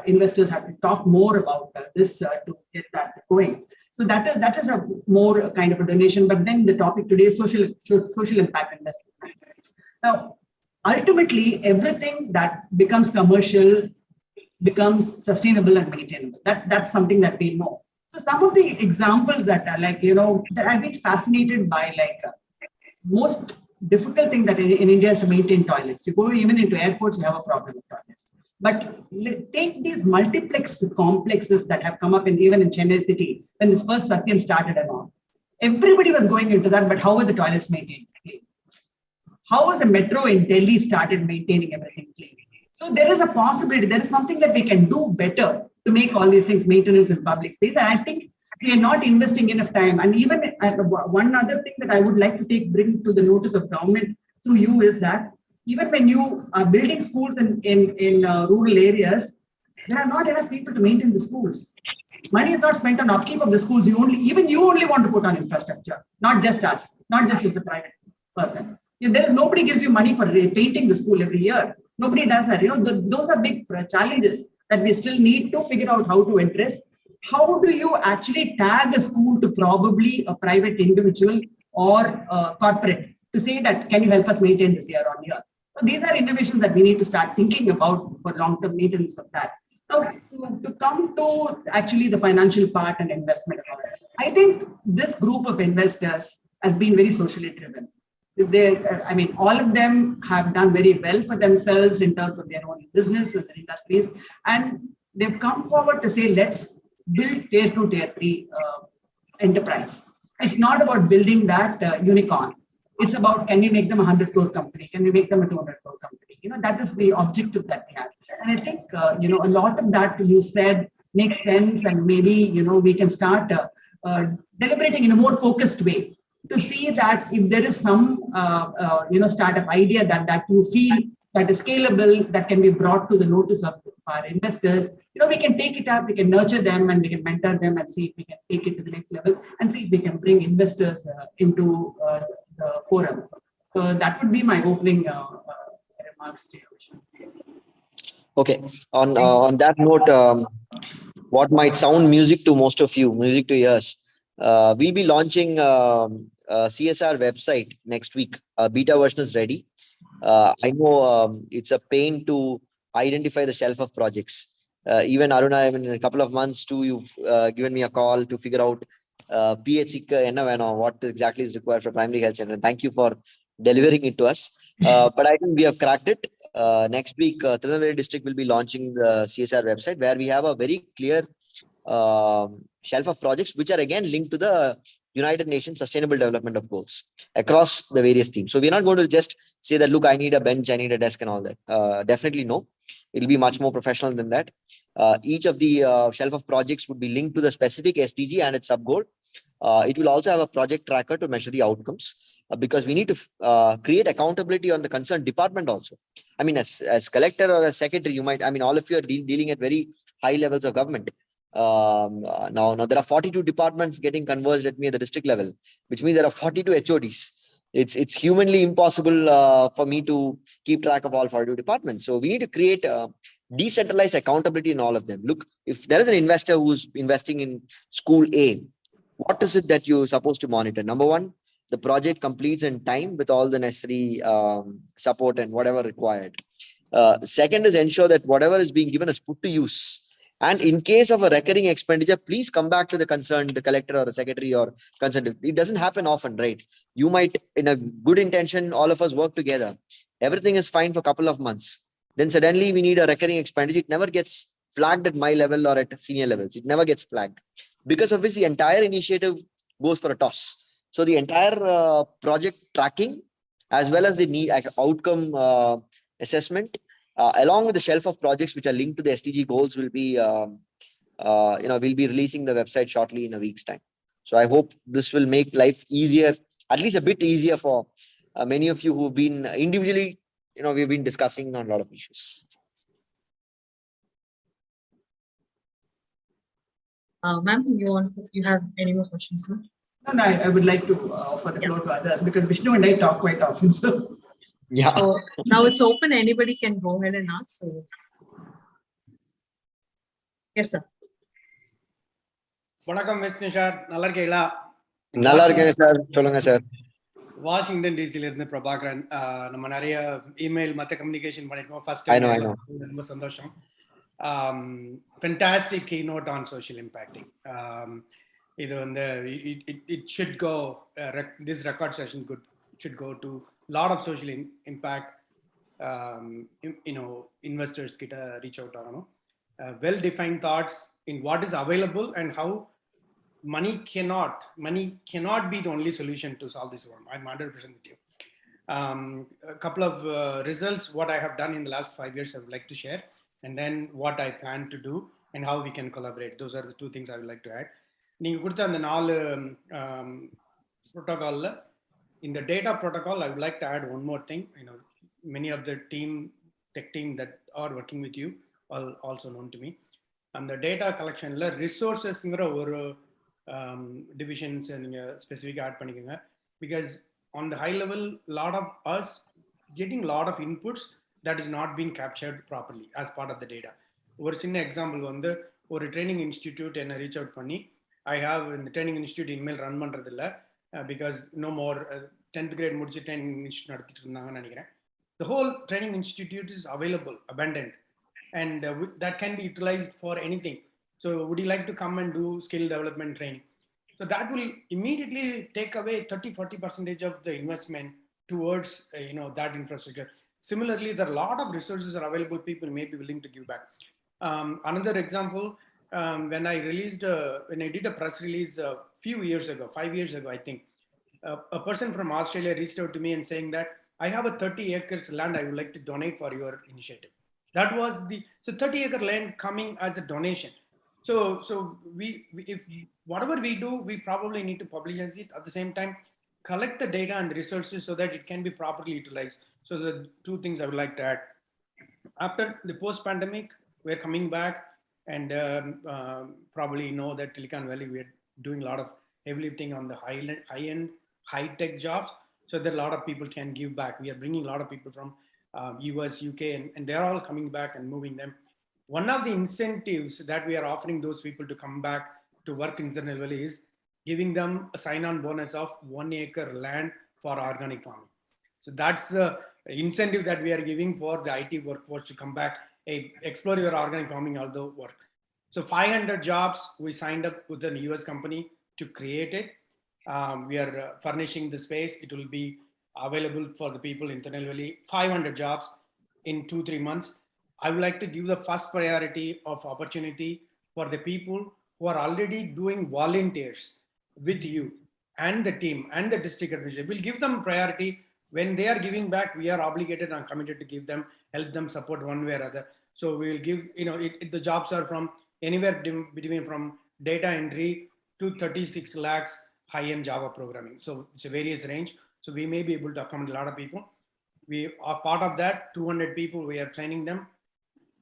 investors have to talk more about this to get that going. So that is a more kind of a donation. But then the topic today is social impact investment. Now, ultimately, everything that becomes commercial becomes sustainable and maintainable. That's something that we know. So some of the examples that are like, that I've been fascinated by, like most difficult thing that in India is to maintain toilets. You go even into airports, you have a problem with toilets. But take these multiplex complexes that have come up even in Chennai city, when this first Satyam started and all. Everybody was going into that, but how were the toilets maintained? How was the metro in Delhi started maintaining everything clean? So there is a possibility, there is something that we can do better to make all these things maintenance in public space. And I think we are not investing enough time. And even one other thing that I would like to bring to the notice of government through you is that even when you are building schools in rural areas, there are not enough people to maintain the schools. Money is not spent on upkeep of the schools. You only want to put on infrastructure, not just us, not just as a private person. Nobody gives you money for painting the school every year. Nobody does that. Those are big challenges that we still need to figure out how to address. How do you actually tag a school to probably a private individual or corporate to say that, can you help us maintain this year on year? So these are innovations that we need to start thinking about for long-term maintenance of that. Now, to come to actually the financial part and investment, I think this group of investors has been very socially driven. All of them have done very well for themselves in terms of their own business and their industries. And they've come forward to say, let's build tier 2, tier 3 enterprise. It's not about building that unicorn. It's about, can we make them a 100 crore company? Can we make them a 200 crore company? That is the objective that we have. And I think, a lot of that you said makes sense. And maybe, we can start deliberating in a more focused way to see that if there is some, startup idea that you feel that is scalable, that can be brought to the notice of our investors, we can take it up, we can nurture them, and we can mentor them and see if we can take it to the next level and see if we can bring investors into the forum. So that would be my opening remarks to you. Okay. On that note, what might sound music to most of you, music to ears, we'll be launching CSR website next week. Beta version is ready. I know it's a pain to identify the shelf of projects. Even Aruna, I mean, in a couple of months too, you've given me a call to figure out PHC what exactly is required for primary health center. Thank you for delivering it to us. But I think we have cracked it. Next week, Tirunelveli district will be launching the CSR website where we have a very clear shelf of projects, which are again linked to the United Nations Sustainable Development of Goals across the various themes. So we're not going to just say that, look, I need a bench, I need a desk and all that. Definitely no. It'll be much more professional than that. Each of the shelf of projects would be linked to the specific SDG and its sub-goal. It will also have a project tracker to measure the outcomes because we need to create accountability on the concerned department also. I mean, as collector or as secretary, you might, I mean, all of you are dealing at very high levels of government. Now there are 42 departments getting converged at me at the district level, which means there are 42 HODs. It's humanly impossible for me to keep track of all 42 departments. So we need to create decentralized accountability in all of them. Look, if there is an investor who's investing in school A, what is it that you're supposed to monitor? Number one, the project completes in time with all the necessary support and whatever required. Second is ensure that whatever is being given is put to use. And in case of a recurring expenditure, please come back to the concerned collector or a secretary or concerned. It doesn't happen often, right? You might, in a good intention, all of us work together. Everything is fine for a couple of months. Then suddenly we need a recurring expenditure. It never gets flagged at my level or at senior levels. It never gets flagged. Because of which the entire initiative goes for a toss. So the entire project tracking, as well as the need outcome assessment, along with the shelf of projects which are linked to the SDG goals will be, we'll be releasing the website shortly in a week's time. So I hope this will make life easier, at least a bit easier for many of you who've been individually, we've been discussing on a lot of issues. Ma'am, you have any more questions, ma'am? No, I would like to offer the floor to others because Vishnu and I talk quite often. So yeah. So now it's open. Anybody can go ahead and ask. So yes, sir. வணக்கம் Vishnu sir, நல்லா இருக்கீங்களா? நல்லா இருக்கேன் sir, சொல்லுங்க sir. Washington டிசில இருந்து பிரபாகரன். நம்ம நிறைய email மத்த கம்யூனிகேஷன் பண்ணிருக்கோம். ஃபர்ஸ்ட் டைம் ரொம்ப சந்தோஷம். Fantastic keynote on social impacting. இது வந்து it should go, this record session should go to lot of social impact investors kita reach out ஆகணும். Well defined thoughts in what is available and how money cannot be the only solution to solve this problem. I'm 100% with you. A couple of results what I have done in the last 5 years I would like to share, and then what I plan to do and how we can collaborate. Those are the two things I would like to add. நீங்க கொடுத்த அந்த 4 protocol, in the data protocol I would like to add one more thing. Many of the tech team that are working with you are also known to me. And the data collection resources ஒரு divisions நீங்க specific add பண்ணிக்கங்க, because on the high level lot of us getting lot of inputs that is not being captured properly as part of the data. ஒரு சின்ன example வந்து ஒரு training institute என்ன reach out பண்ணி, I have இந்த training institute இனிமேல் run பண்றது இல்லை because no more 10th grade முடிச்சு ட்ரைனிங் இன்ஸ்டிடியூட் நடத்திட்டு இருந்தாங்கன்னு நினைக்கிறேன். The whole training institute is available, abundant, and that can be utilized for anything. So would you like to come and do skill development training? So that will immediately take away 30-40% of the investment towards that infrastructure. Similarly, there are a lot of resources are available, people may be willing to give back. Another example, when I did a press release a few years ago, 5 years ago I think, a person from Australia reached out to me and saying that I have a 30 acres land I would like to donate for your initiative. That was so 30 acre land coming as a donation. So we if whatever we do, we probably need to publicize it. At the same time, collect the data and resources so that it can be properly utilized. So the two things I would like to add. After the post-pandemic, we're coming back, and probably know that Silicon Valley, we're doing a lot of heavy lifting on the high-end, high-tech jobs, so that a lot of people can give back. We are bringing a lot of people from US, UK, and they're all coming back and moving them. One of the incentives that we are offering those people to come back to work in Tirunelveli is giving them a sign-on bonus of 1 acre land for organic farming. So that's the incentive that we are giving for the IT workforce to come back, hey, explore your organic farming, although work. So 500 jobs, we signed up with an US company to create it. We are furnishing the space. It will be available for the people in Tirunelveli, 500 jobs in 2-3 months. I would like to give the first priority of opportunity for the people who are already doing volunteers with you and the team and the district administration. We'll give them priority. When they are giving back, we are obligated and committed to give them, help them support one way or other. So we will give, the jobs are from anywhere between from data entry to 36 lakhs high-end Java programming. So it's a various range. So we may be able to accommodate a lot of people. We are part of that, 200 people, we are training them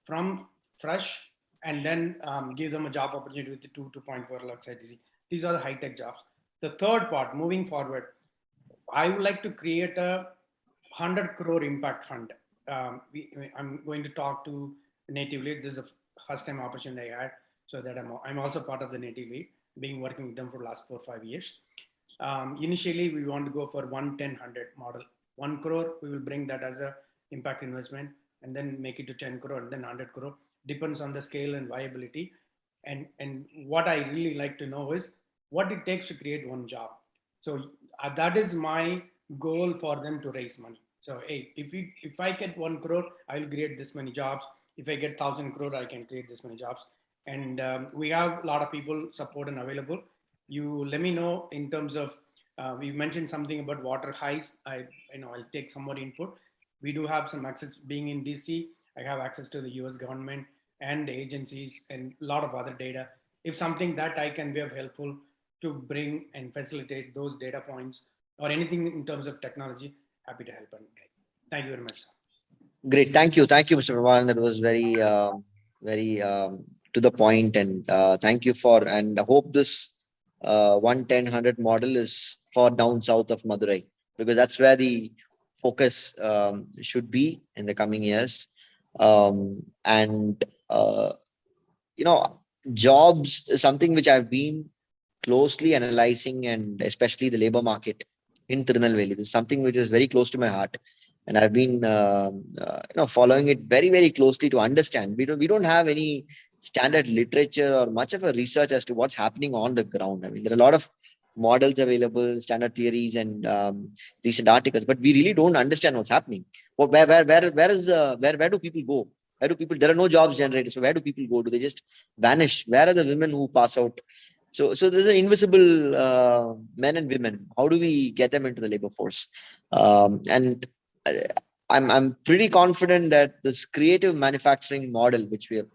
from fresh and then give them a job opportunity with the 2.4 lakhs ITC. These are the high-tech jobs. The third part, moving forward, I would like to create a 100 crore impact fund. I'm going to talk to Native Lead. This is the first time opportunity I had, so that I'm also part of the Native Lead, being working with them for the last 4 or 5 years. Initially, we want to go for 1-10-100 model. 1 crore, we will bring that as a impact investment and then make it to 10 crore and then 100 crore. Depends on the scale and viability. And what I really like to know is what it takes to create one job. So that is my goal for them to raise money. So hey, if I get 1 crore, I will create this many jobs. If I get 1,000 crore, I can create this many jobs. And we have a lot of people support and available. You let me know in terms of, we mentioned something about water highs. I'll take some more input. We do have some access. Being in DC, I have access to the US government and agencies and a lot of other data. If something that I can be of helpful to bring and facilitate those data points or anything in terms of technology, happy to help and guide. Thank you very much, sir. Great. Thank you. Thank you, Mr. Prabharan. That was very to the point. And thank you and I hope this 1-10-100 model is for down south of Madurai, because that's where the focus should be in the coming years. And jobs is something which I've been closely analyzing, and especially the labor market in Tirunelveli. This is something which is very close to my heart, and I've been following it very, very closely to understand. We don't have any standard literature or much of a research as to what's happening on the ground. I mean, there are a lot of models available, standard theories, and recent articles, but we really don't understand what's happening. Where do people go? Where do people? There are no jobs generated. So where do people go? Do they just vanish? Where are the women who pass out? So there's an invisible men and women. How do we get them into the labor force? And I'm pretty confident that this creative manufacturing model, which we have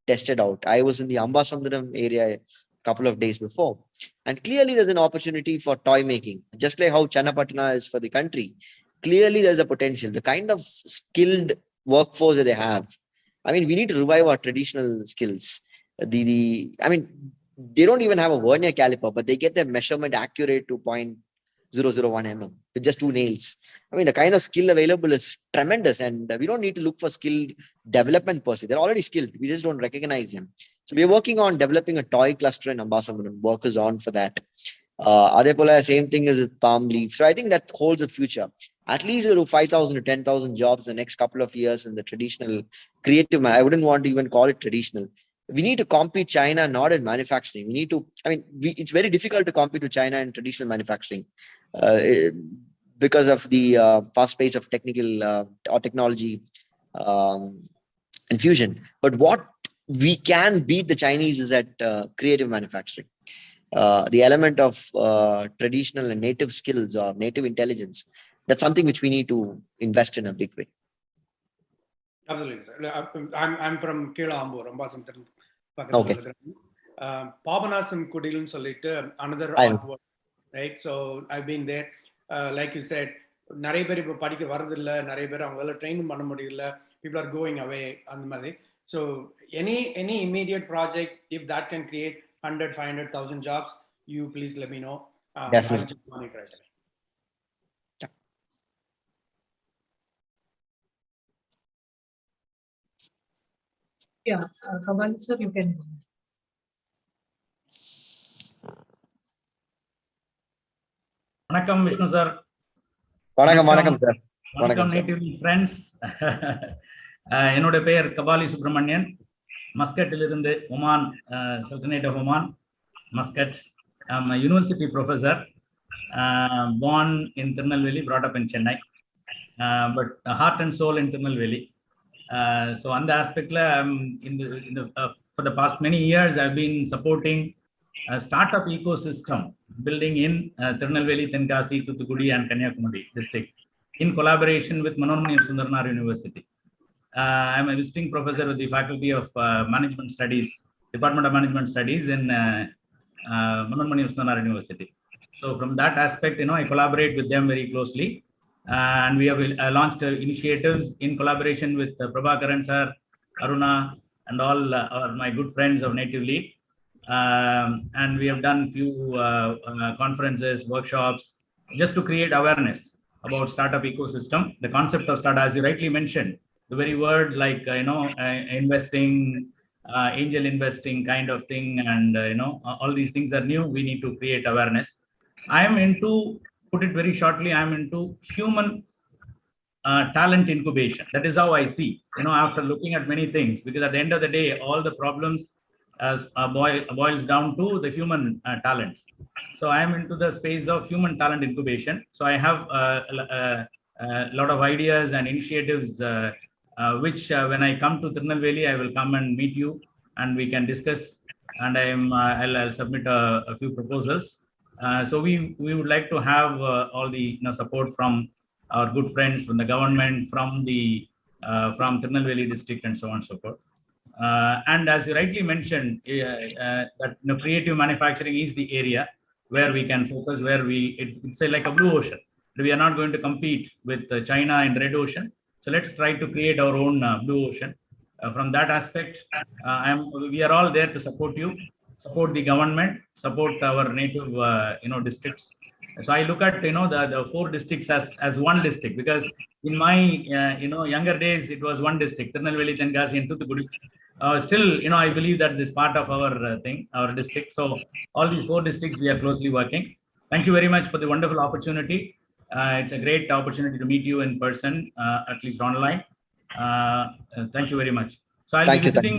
tested out. I was in the Ambasundaram area a couple of days before, and clearly there's an opportunity for toy making, just like how Channapatna is for the country. Clearly, there's a potential. The kind of skilled workforce that they have. I mean, we need to revive our traditional skills. I mean, they don't even have a vernier caliper, but they get their measurement accurate to 0.001 mm with just 2 nails. I mean, the kind of skill available is tremendous, and we don't need to look for skilled development per se. They're already skilled. We just don't recognize them. So we're working on developing a toy cluster in Ambasundaram. Work is on for that. Adepola, same thing as with palm leaf. So I think that holds a future. At least 5,000 to 10,000 jobs in the next couple of years in the traditional creative. I wouldn't want to even call it traditional. We need to compete China not in manufacturing. We need to, it's very difficult to compete with China in traditional manufacturing because of the fast pace of technical or technology infusion. But what we can beat the Chinese is at creative manufacturing. The element of traditional and native skills or native intelligence, that's something which we need to invest in a big way. Absolutely, sir. I'm from Ambur, Ambasundaram. Okay. Papanasam Kudilum solite, another artwork, right? So I've been there. Like you said, நிறைய பேர் இப்போ படிக்க வரதில்லை, நிறைய பேர் அவங்களால train பண்ண முடியல, people are going away அந்த மாதிரி. So any immediate project, if that can create 100, 500,000 jobs, you please let me know. Definitely. I'll jump on it right away. Yeah, Kawal sir, you can. Vanakkam, Vishnu sir. வணக்கம் sir. வணக்கம் native friends. என்னோட பெயர் கபாலி சுப்பிரமணியன். மஸ்கட்டிலிருந்து Oman, sultanate of Oman, Muscat. I'm a university professor, born in Tirunelveli, brought up in Chennai, but heart and soul in Tirunelveli. So on the aspect, for the past many years, I've been supporting a startup ecosystem building in Tirunelveli, Tenkasi, Thoothukudi, and Kanyakumari district in collaboration with Manoranmayam Sundaranar University. I'm a visiting professor with the Faculty of Management Studies, Department of Management Studies in Manoranmayam Sundaranar University. So from that aspect, I collaborate with them very closely. And we have launched initiatives in collaboration with Prabhakaran sir, Aruna, and all my good friends of Native Lead. And we have done few conferences, workshops, just to create awareness about startup ecosystem. The concept of startup, as you rightly mentioned, the very word like investing, angel investing kind of thing, and all these things are new. We need to create awareness. I am into, put it very shortly, I am into human talent incubation. That is how I see, after looking at many things, because at the end of the day, all the problems boils down to the human talents. So I am into the space of human talent incubation. So I have a lot of ideas and initiatives, which when I come to Tirunelveli, I will come and meet you, and we can discuss. And I'll submit a few proposals. So we would like to have all the support from our good friends, from the government, from Tirunelveli district, and so on and so forth. And as you rightly mentioned, that creative manufacturing is the area where we can focus, where it's like a blue ocean. We are not going to compete with China and red ocean. So let's try to create our own blue ocean. From that aspect, we are all there to support you, support the government, support our native districts. So I look at the 4 districts as one district, because in my younger days it was one district, Tirunelveli, Tenkasi, and Thoothukudi. Still, I believe that this part of our our district. So all these 4 districts we are closely working. Thank you very much for the wonderful opportunity. It's a great opportunity to meet you in person, at least online. Thank you very much. So I'll be visiting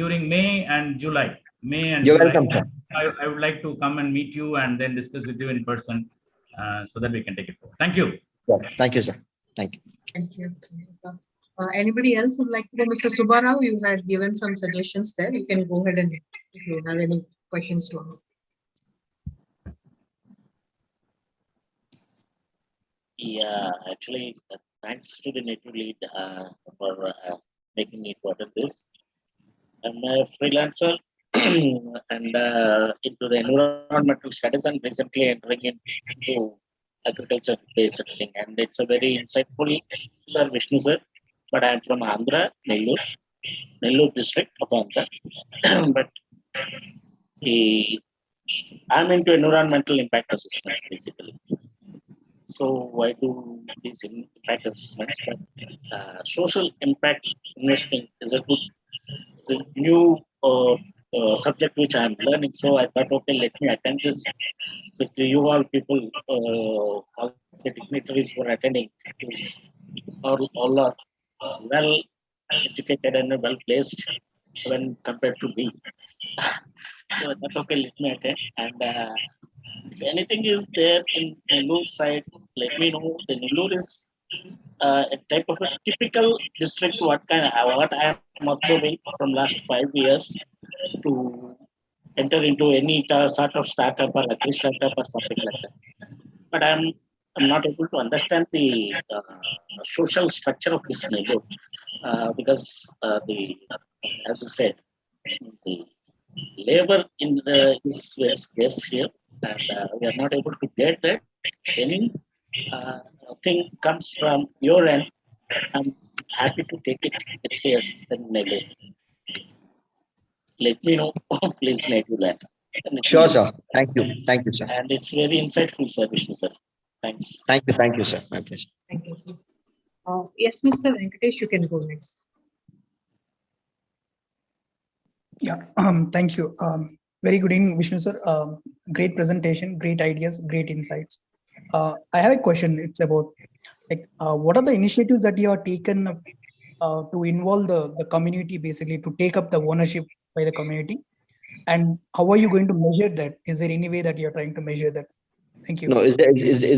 during May and July. You're welcome, sir. I would like to come and meet you and then discuss with you in person, so that we can take it forward. Thank you. Thank you, sir. Thank you. Thank you. Anybody else would like to go? Mr. Subbarao, you had given some suggestions there. You can go ahead and if you have any questions to ask. Yeah, actually, thanks to the Native Lead for making me part of this. I'm a freelancer and into the environmental studies, and recently entering into agriculture-based thing. And it's a very insightful, sir, Vishnu sir. But I'm from Andhra, Nellore district of Andhra. But I'm into environmental impact assessments, basically. So I do these impact assessments, but social impact investing is a new subject which I'm learning. So I thought, okay, let me attend this with you all people, all the dignitaries who are attending. All are well educated and well placed when compared to me. So I thought, okay, let me attend. And if anything is there in Nellore side, let me know. The Nellore is a type of a typical district. What I am observing from last 5 years to enter into any sort of startup or agri startup or something like that. But I'm not able to understand the social structure of this neighborhood, because as you said, the labor is very scarce here, and we are not able to get that. Any thing comes from your end, I'm happy to take it here in Nellore. Let me know, please, Native Land. Sure, sir. Thank you. Thank you, sir. And it's very insightful, sir, Vishnu sir. Thanks. Thank you, sir. My pleasure. Thank you, sir. Yes, Mr. Venkatesh, you can go next. Yeah, thank you. Very good evening, Vishnu sir. Great presentation, great ideas, great insights. I have a question. It's about what are the initiatives that you have taken to involve the community, basically to take up the ownership by the community, and how are you going to measure that? Is there any way that you're trying to measure that? Thank you. No, is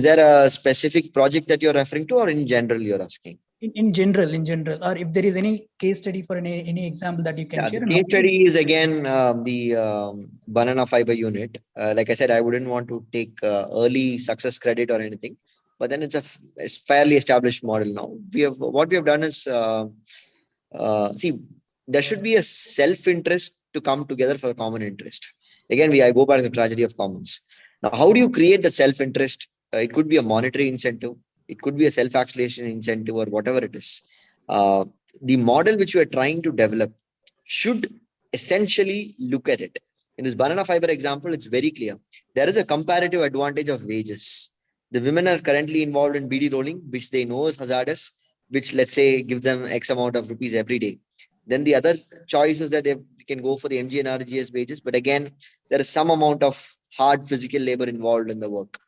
there a specific project that you're referring to, or in general you're asking? In general, or if there is any case study for any example that you can Yeah, share. the and case how- study is again the banana fiber unit. Like I said, I wouldn't want to take early success credit or anything, but then it's fairly established model now. What we have done is see, there should be a self-interest to come together for a common interest. Again, I go back to the tragedy of commons. Now, how do you create the self-interest? It could be a monetary incentive, it could be a self-actualization incentive, or whatever it is. The model which you are trying to develop should essentially look at it. In this banana fiber example, it's very clear. There is a comparative advantage of wages. The women are currently involved in BD rolling, which they know is hazardous, which, let's say, give them X amount of rupees every day. Then the other choice is that they can go for the MG and RGS wages. But again, there is some amount of hard physical labor involved in the work.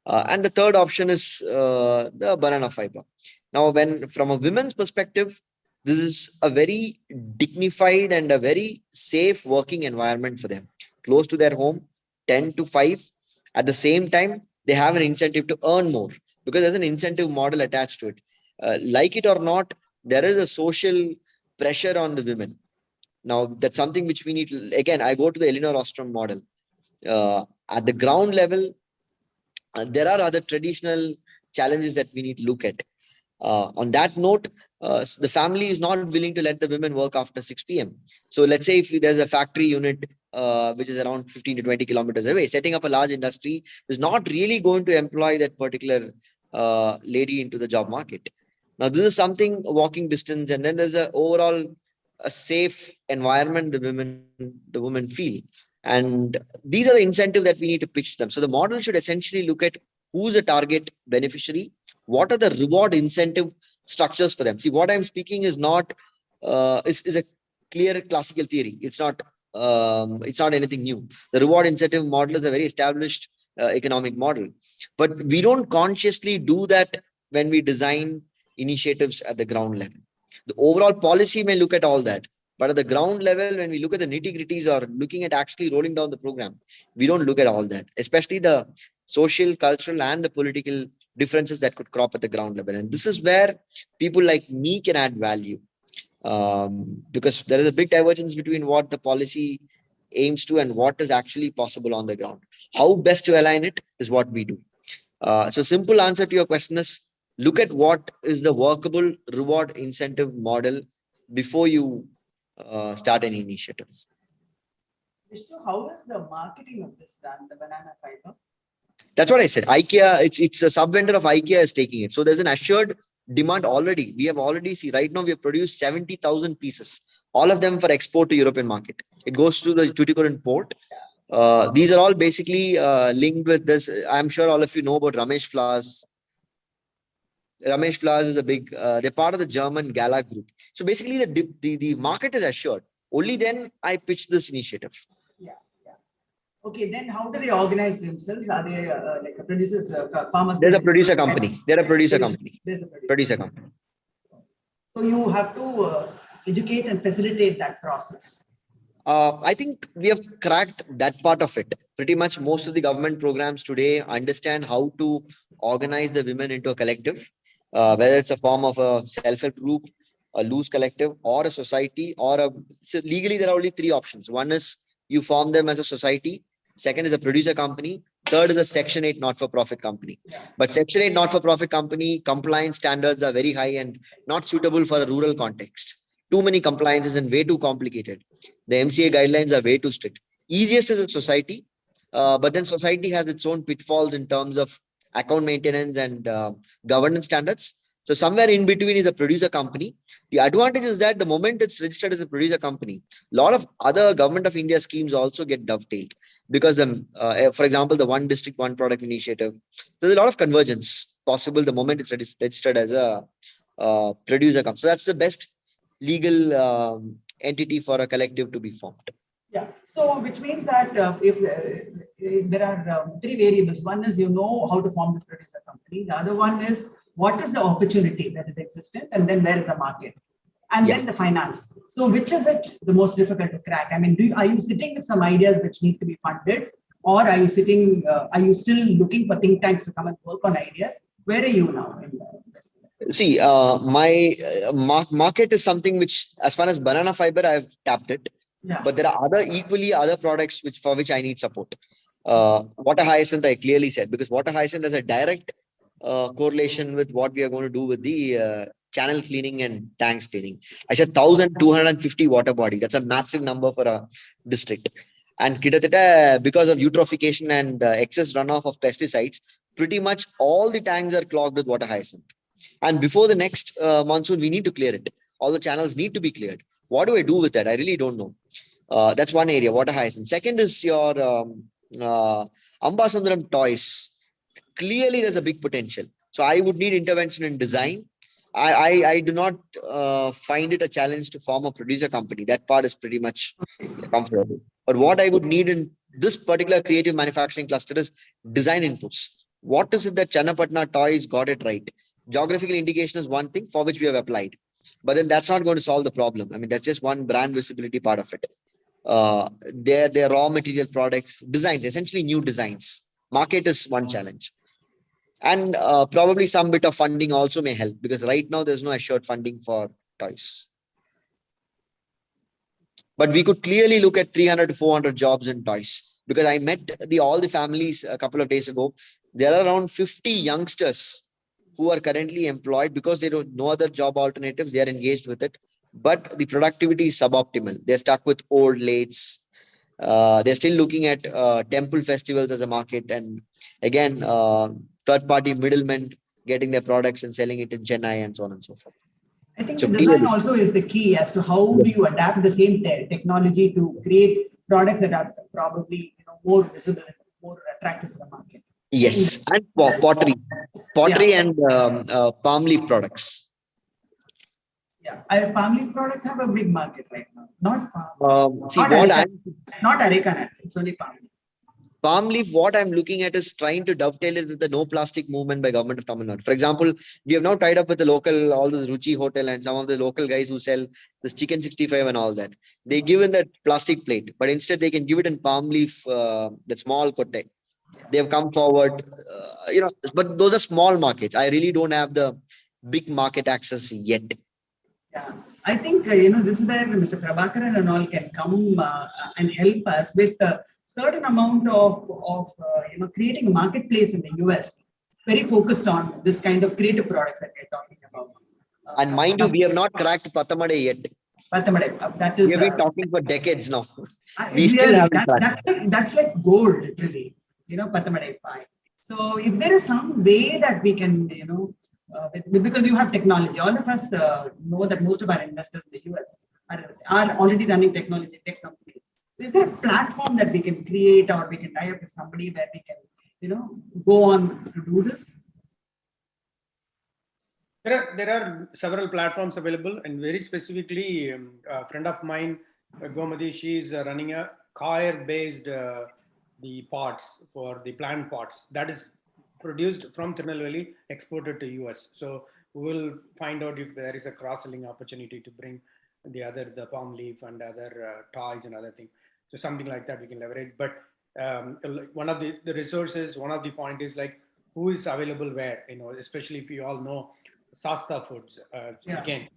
And the third option is the banana fiber. Now, when from a women's perspective, this is a very dignified and a very safe working environment for them, close to their home, 10 to 5. At the same time, they have an incentive to earn more because there's an incentive model attached to it. Like it or not, there is a social pressure on the women. Now, that's something which we need to, again, I go to the Elinor Ostrom model. At the ground level, there are other traditional challenges that we need to look at. On that note, the family is not willing to let the women work after 6 p.m. So let's say if there's a factory unit which is around 15 to 20 kilometers away, setting up a large industry is not really going to employ that particular lady into the job market. Now, this is something walking distance, and then there's a safe environment the women feel. And these are the incentive that we need to pitch them. So the model should essentially look at who's the target beneficiary, what are the reward incentive structures for them. See, what I'm speaking is not is a clear classical theory. It's not anything new. The reward incentive model is a very established economic model, but we don't consciously do that when we design initiatives at the ground level. The overall policy may look at all that, but at the ground level, when we look at the nitty-gritties or looking at actually rolling down the program, we don't look at all that, especially the social, cultural, and the political differences that could crop at the ground level. And this is where people like me can add value, because there is a big divergence between what the policy aims to and what is actually possible on the ground. How best to align it is what we do. So simple answer to your question is, look at what is the workable reward incentive model before you start any initiative. Vishnu, how is the marketing of this done, the banana fiber? That's what I said. IKEA, it's a sub-vendor of IKEA is taking it. So there's an assured demand already. We have already seen right now we have produced 70,000 pieces, all of them for export to European market. It goes to the Tuticorin port. These are all basically linked with this. I'm sure all of you know about Ramesh Flowers. Ramesh Flowers is a big, they're part of the German Gala group. So basically the market is assured. Only then I pitch this initiative. Yeah. Okay, then how do they organize themselves? Are they like a producers, farmers? There's a producer company. They're a producer company. There's a Producer company. So you have to educate and facilitate that process. I think we have cracked that part of it. Pretty much most of the government programs today understand how to organize the women into a collective, whether it's a form of a self-help group, a loose collective, or a society, so legally there are only three options. One is you form them as a society. Second is a producer company. Third is a Section 8 not-for-profit company. But Section 8 not-for-profit company compliance standards are very high and not suitable for a rural context. Too many compliances and way too complicated. The MCA guidelines are way too strict. Easiest is a society, but then society has its own pitfalls in terms of account maintenance and governance standards. So somewhere in between is a producer company. The advantage is that the moment it's registered as a producer company, a lot of other Government of India schemes also get dovetailed because, for example, the One District, One Product initiative, there's a lot of convergence possible the moment it's registered as a producer company. So that's the best legal entity for a collective to be formed. Yeah. So which means that if there are three variables. One is, you know how to form this producer company. The other one is what is the opportunity that is existent, and then where is the market, and Yeah. then the finance. So which is it the most difficult to crack? I mean, are you sitting with some ideas which need to be funded, or are you sitting? Are you still looking for think tanks to come and work on ideas? Where are you now in this? See, my market is something which, as far as banana fiber, I've tapped it. Yeah. But there are other products for which I need support. Water hyacinth, I clearly said, because water hyacinth has a direct correlation with what we are going to do with the channel cleaning and tanks cleaning. I said 1,250 water bodies. That's a massive number for a district. And because of eutrophication and excess runoff of pesticides, pretty much all the tanks are clogged with water hyacinth. And before the next monsoon, we need to clear it. All the channels need to be cleared. What do I do with that? I really don't know. That's one area, water hyacinth. Second is your Ambasundaram toys. Clearly, there's a big potential. So I would need intervention in design. I do not find it a challenge to form a producer company. That part is pretty much comfortable. But what I would need in this particular creative manufacturing cluster is design inputs. What is it that Channapatna Toys got it right? Geographical indication is one thing for which we have applied. But then that's not going to solve the problem. I mean, that's just one brand visibility part of it. Their raw material products, designs, essentially new designs. Market is one challenge. And probably some bit of funding also may help, because right now there's no assured funding for toys. But we could clearly look at 300 to 400 jobs in toys, because I met all the families a couple of days ago. There are around 50 youngsters who are currently employed because they don't know other job alternatives. They are engaged with it, but the productivity is suboptimal. They're stuck with old lathes. They're still looking at temple festivals as a market, and again, third-party middlemen getting their products and selling it in Chennai and so on and so forth. I think So the design clearly, also is the key as to how do you adapt the same technology to create products that are probably more visible and more attractive to the market. yes, and pottery and palm leaf products. Yeah, palm leaf products have a big market right now. Not areca nut. It's only palm leaf. Palm leaf, what I'm looking at is trying to dovetail it with the no plastic movement by government of Tamil Nadu. For example, we have now tied up with the local, all this Ruchi hotel and some of the local guys who sell this chicken 65 and all that. They give in that plastic plate, but instead they can give it in palm leaf, that small kotte. They have come forward, but those are small markets. I really don't have the big market access yet. Yeah, I think, this is where Mr. Prabhakaran and all can come and help us with a certain amount of creating a marketplace in the US, very focused on this kind of creative products that we're talking about. And mind you, we have not cracked Pathamade yet. Pathamade, that is. We have been talking for decades now. We still haven't cracked. That's like gold, literally, Pathamade pie. So if there is some way that we can, because you have technology, all of us know that most of our investors in the US are already running technology tech companies. So is there a platform that we can create, or we can tie up with somebody where we can, go on to do this? There are several platforms available, and very specifically, a friend of mine, Gomati, she is running a coir-based the pots for the plant pots that is produced from Tirunelveli, exported to US. So we will find out if there is a cross-selling opportunity to bring the palm leaf and other toys and other things. So something like that we can leverage. But one of the resources, one of the point is like who is available where, especially if you all know Sasta Foods. Again.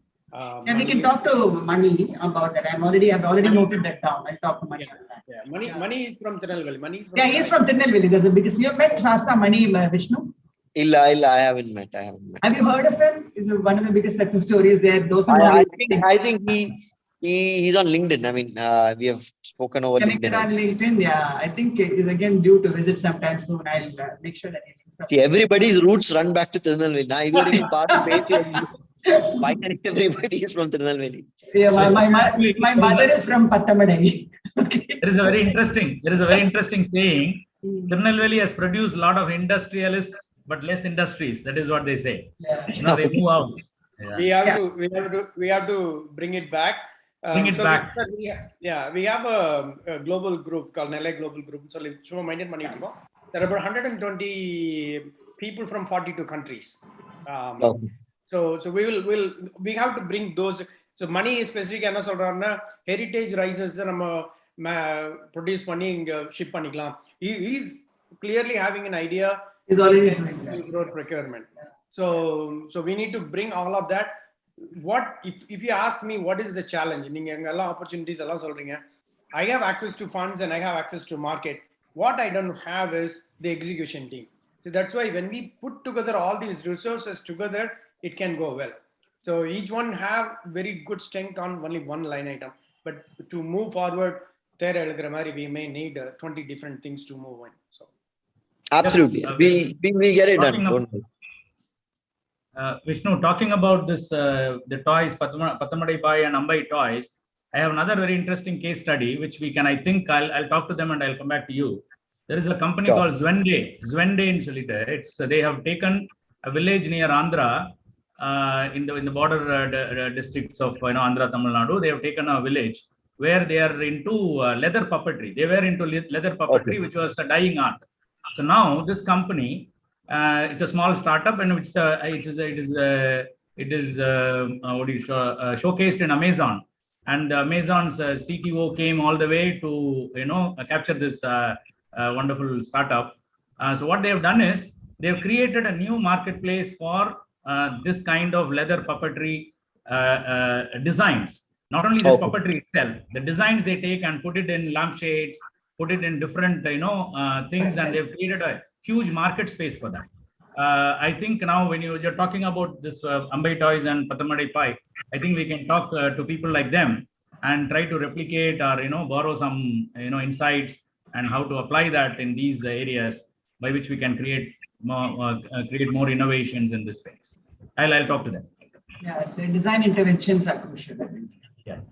We can talk to Mani about that. I've already noted that down. I'll talk to Mani on that. Yeah, Mani is from Tirunelveli. He's from Tirunelveli. There's a biggest. You have met Sasta Mani, Vishnu? Illa, I haven't met. Have you heard of him? He's one of the biggest success stories there. I think he's on LinkedIn. I mean, we have spoken over Connected LinkedIn. on LinkedIn, yeah. I think he's again due to visit sometime soon. I'll make sure that he links up. See, everybody's roots run back to Tirunelveli. Now he's already part of base. Finally, everybody is from Tirunelveli. Yeah, my mother is from Pathamade. Okay. There is a very interesting saying. Tirunelveli has produced a lot of industrialists, but less industries. That is what they say. Yeah. They move out. Yeah. We have to bring it back. Bring it back. We have a global group called Nellai Global Group. So there are about 120 people from 42 countries. Okay. So we have to bring those. So money is specific. Heritage rises produce money ship paniklam. He's clearly having an idea. He's already doing that. Road procurement. So we need to bring all of that. What if you ask me what is the challenge? Opportunities I have access to funds and I have access to market. What I don't have is the execution team. So that's why when we put together all these resources together, it can go well. So each one have very good strength on only one line item. But to move forward, we may need 20 different things to move on. So Absolutely. We get it done. Don't worry. Vishnu, talking about this, the toys, Pathamadai Pai and Ambai toys, I have another very interesting case study, which we can, I think I'll talk to them and I'll come back to you. There is a company Sure. called Zwende in Solitaire. They have taken a village near Andhra, in the border districts of Andhra, Tamil Nadu. They have taken a village where they are into leather puppetry. They were into leather puppetry, Okay. which was a dying art. So now this company, it's a small startup, and it is showcased in Amazon, and Amazon's CTO came all the way to capture this wonderful startup. So what they have done is they have created a new marketplace for this kind of leather puppetry designs. Not only this Okay. puppetry itself, the designs they take and put it in lampshades, put it in different things, and they've created a huge market space for that. I think now when you're talking about this Ambai Toys and Pathamadai Pai, I think we can talk to people like them and try to replicate or borrow some insights and how to apply that in these areas, by which we can create more innovations in this space. I'll talk to them. Yeah, the design interventions are crucial, I think.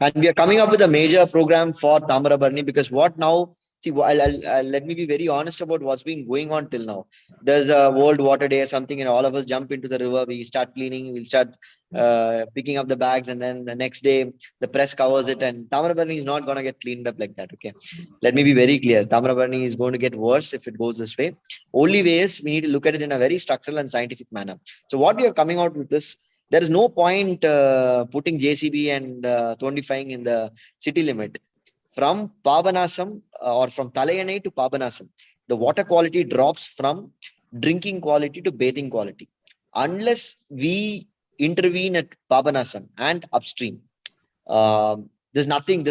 And we are coming up with a major program for Tamarabarni, because what now, see, let me be very honest about what's been going on till now. There's a World Water Day or something, and all of us jump into the river, we start cleaning, we'll start picking up the bags, and then the next day the press covers it, and Tamarabarni is not going to get cleaned up like that. Okay, let me be very clear. Tamarabarni is going to get worse if it goes this way. Only way is we need to look at it in a very structural and scientific manner. So what we are coming out with this, there is no point putting JCB and thornifying in the city limit. From Pabanasam or from Talayanai to Pabanasam, the water quality drops from drinking quality to bathing quality. Unless we intervene at Pabanasam and upstream, there's nothing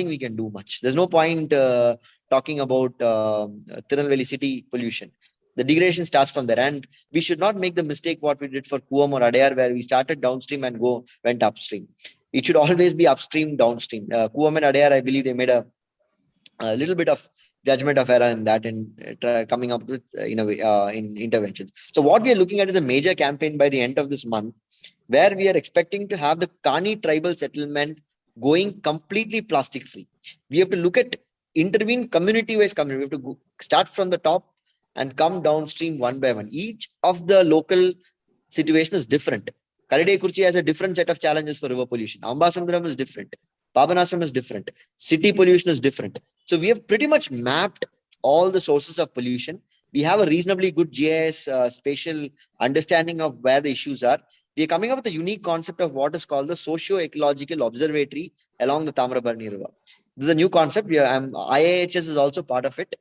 we can do much. There's no point talking about Tirunelveli city pollution. The degradation starts from there, and we should not make the mistake what we did for Kuam or Adayar, where we started downstream and went upstream. It should always be upstream, downstream. Kuam and Adayar, I believe they made a little bit of judgment of error in that, and coming up with in interventions. So what we are looking at is a major campaign by the end of this month, where we are expecting to have the Kani tribal settlement going completely plastic free. We have to look at intervene community-wise community. We have to start from the top and come downstream one by one. Each of the local situation is different. Kalidakurchi has a different set of challenges for river pollution. Ambasamudram is different. Pabanasam is different. City pollution is different. So we have pretty much mapped all the sources of pollution. We have a reasonably good GIS spatial understanding of where the issues are. We are coming up with a unique concept of what is called the socio-ecological observatory along the Tamarabarni River. This is a new concept. IIHS is also part of it.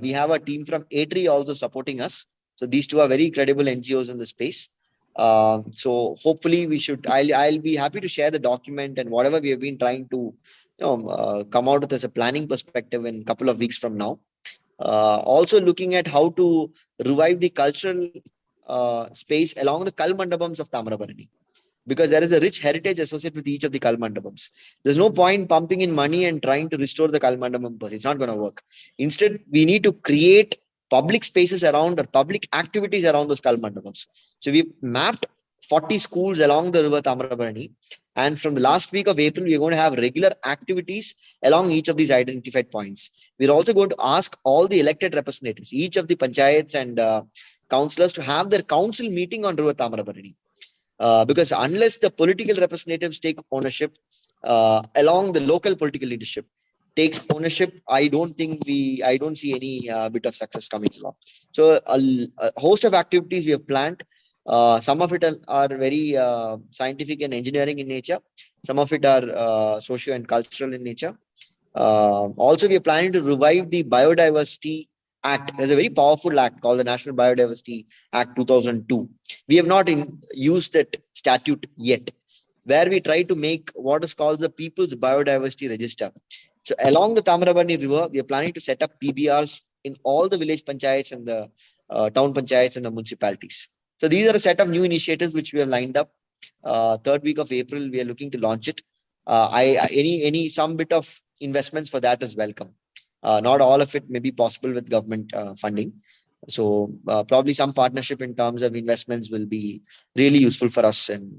We have a team from A3 also supporting us. So these two are very credible NGOs in the space. So hopefully I'll be happy to share the document and whatever we have been trying to come out with as a planning perspective in a couple of weeks from now. Also looking at how to revive the cultural space along the Kalmandapams of Tamarabarni, because there is a rich heritage associated with each of the Kalmandapams. There's no point pumping in money and trying to restore the Kalmandapams. It's not going to work. Instead, we need to create public spaces around or public activities around those Kalmandapams. So we've mapped 40 schools along the river Tamarabarni. And from the last week of April, we're going to have regular activities along each of these identified points. We're also going to ask all the elected representatives, each of the panchayats and councillors, to have their council meeting on river Tamarabarni. Because unless the political representatives take ownership, along the local political leadership takes ownership, I don't see any bit of success coming along. So a host of activities we have planned. Some of it are very scientific and engineering in nature. Some of it are socio and cultural in nature. Also, we are planning to revive the Biodiversity Act. There's a very powerful act called the National Biodiversity Act 2002. We have not used that statute yet, where we try to make what is called the People's Biodiversity Register. So along the Tamarabarni River, we are planning to set up PBRs in all the village panchayats and the town panchayats and the municipalities. So these are a set of new initiatives which we have lined up. Third week of April, we are looking to launch it. Some bit of investments for that is welcome. Not all of it may be possible with government funding. So probably some partnership in terms of investments will be really useful for us in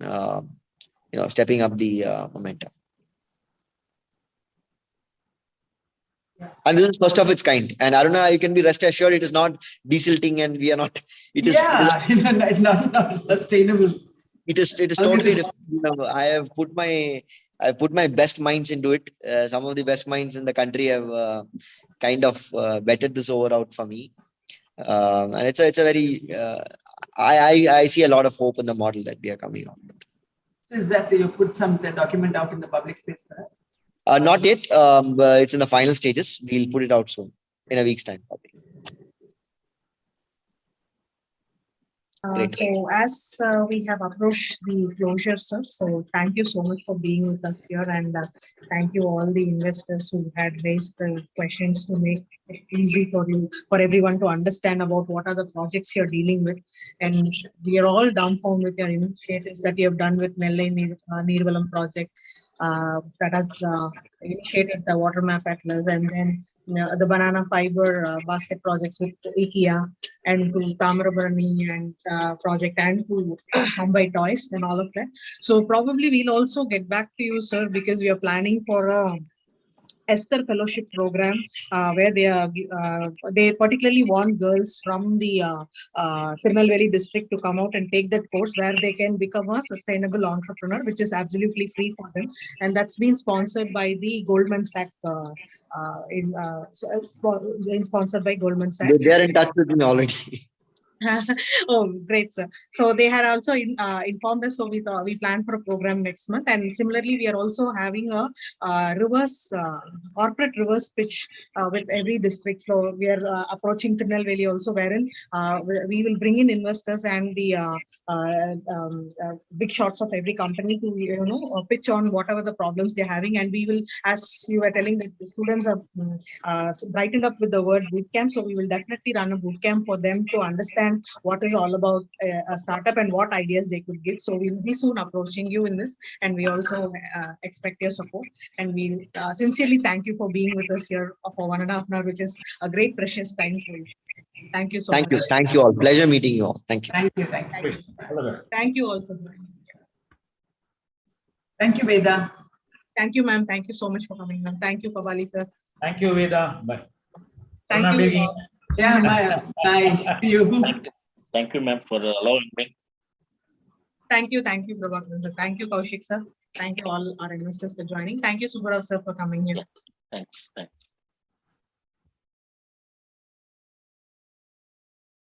stepping up the momentum. And this is first of its kind. And Aruna, you can be rest assured it is not desilting, and we are not. It's not sustainable. It is totally different. I have put my best minds into it. Some of the best minds in the country have kind of vetted this out for me. And it's a very I see a lot of hope in the model that we are coming on with. Is that you put some document out in the public space for that? Not yet. It's in the final stages. We'll put it out soon, in a week's time. Great. So as we have approached the closure, sir, so thank you so much for being with us here, and thank you all the investors who had raised the questions to make it easy for everyone to understand about what are the projects you're dealing with. And we are all dumbfounded with your initiatives that you have done with Nellai Neervalam project that has initiated the water map atlas, and then the banana fiber basket projects with IKEA, and to Tamarabarani and project, and to Mumbai Toys and all of that. So probably we'll also get back to you, sir, because we are planning for a Esther Fellowship program where they particularly want girls from the Tirunelveli district to come out and take that course where they can become a sustainable entrepreneur, which is absolutely free for them. And that's been sponsored by the Goldman Sachs, sponsored by Goldman Sachs. They are in touch with me already. Oh, great, sir. So they had also informed us. So we plan for a program next month. And similarly, we are also having a corporate reverse pitch with every district. So we are approaching Tirunelveli also, wherein we will bring in investors and the big shots of every company to pitch on whatever the problems they're having. And we will, as you were telling, that the students are brightened up with the word bootcamp. So we will definitely run a bootcamp for them to understand what is all about a startup and what ideas they could give. So we'll be soon approaching you in this, and we also expect your support. And we sincerely thank you for being with us here for 1.5 hours, which is a great precious time for you. Thank you so much. Thank you all. Pleasure meeting you all. Thank you. Thank you. Thank you all for joining. Thank you, Veda. Thank you, ma'am. Thank you so much for coming, ma'am. Thank you, Pabali, sir. Thank you, Veda. Bye. Thank you. Yeah, Maya. Bye. You. Thank you, ma'am, for allowing me. Thank you, Prabhakar sir. Thank you, Kaushik sir. Thank you all our investors for joining. Thank you, Subbarao sir, for coming here. Thanks.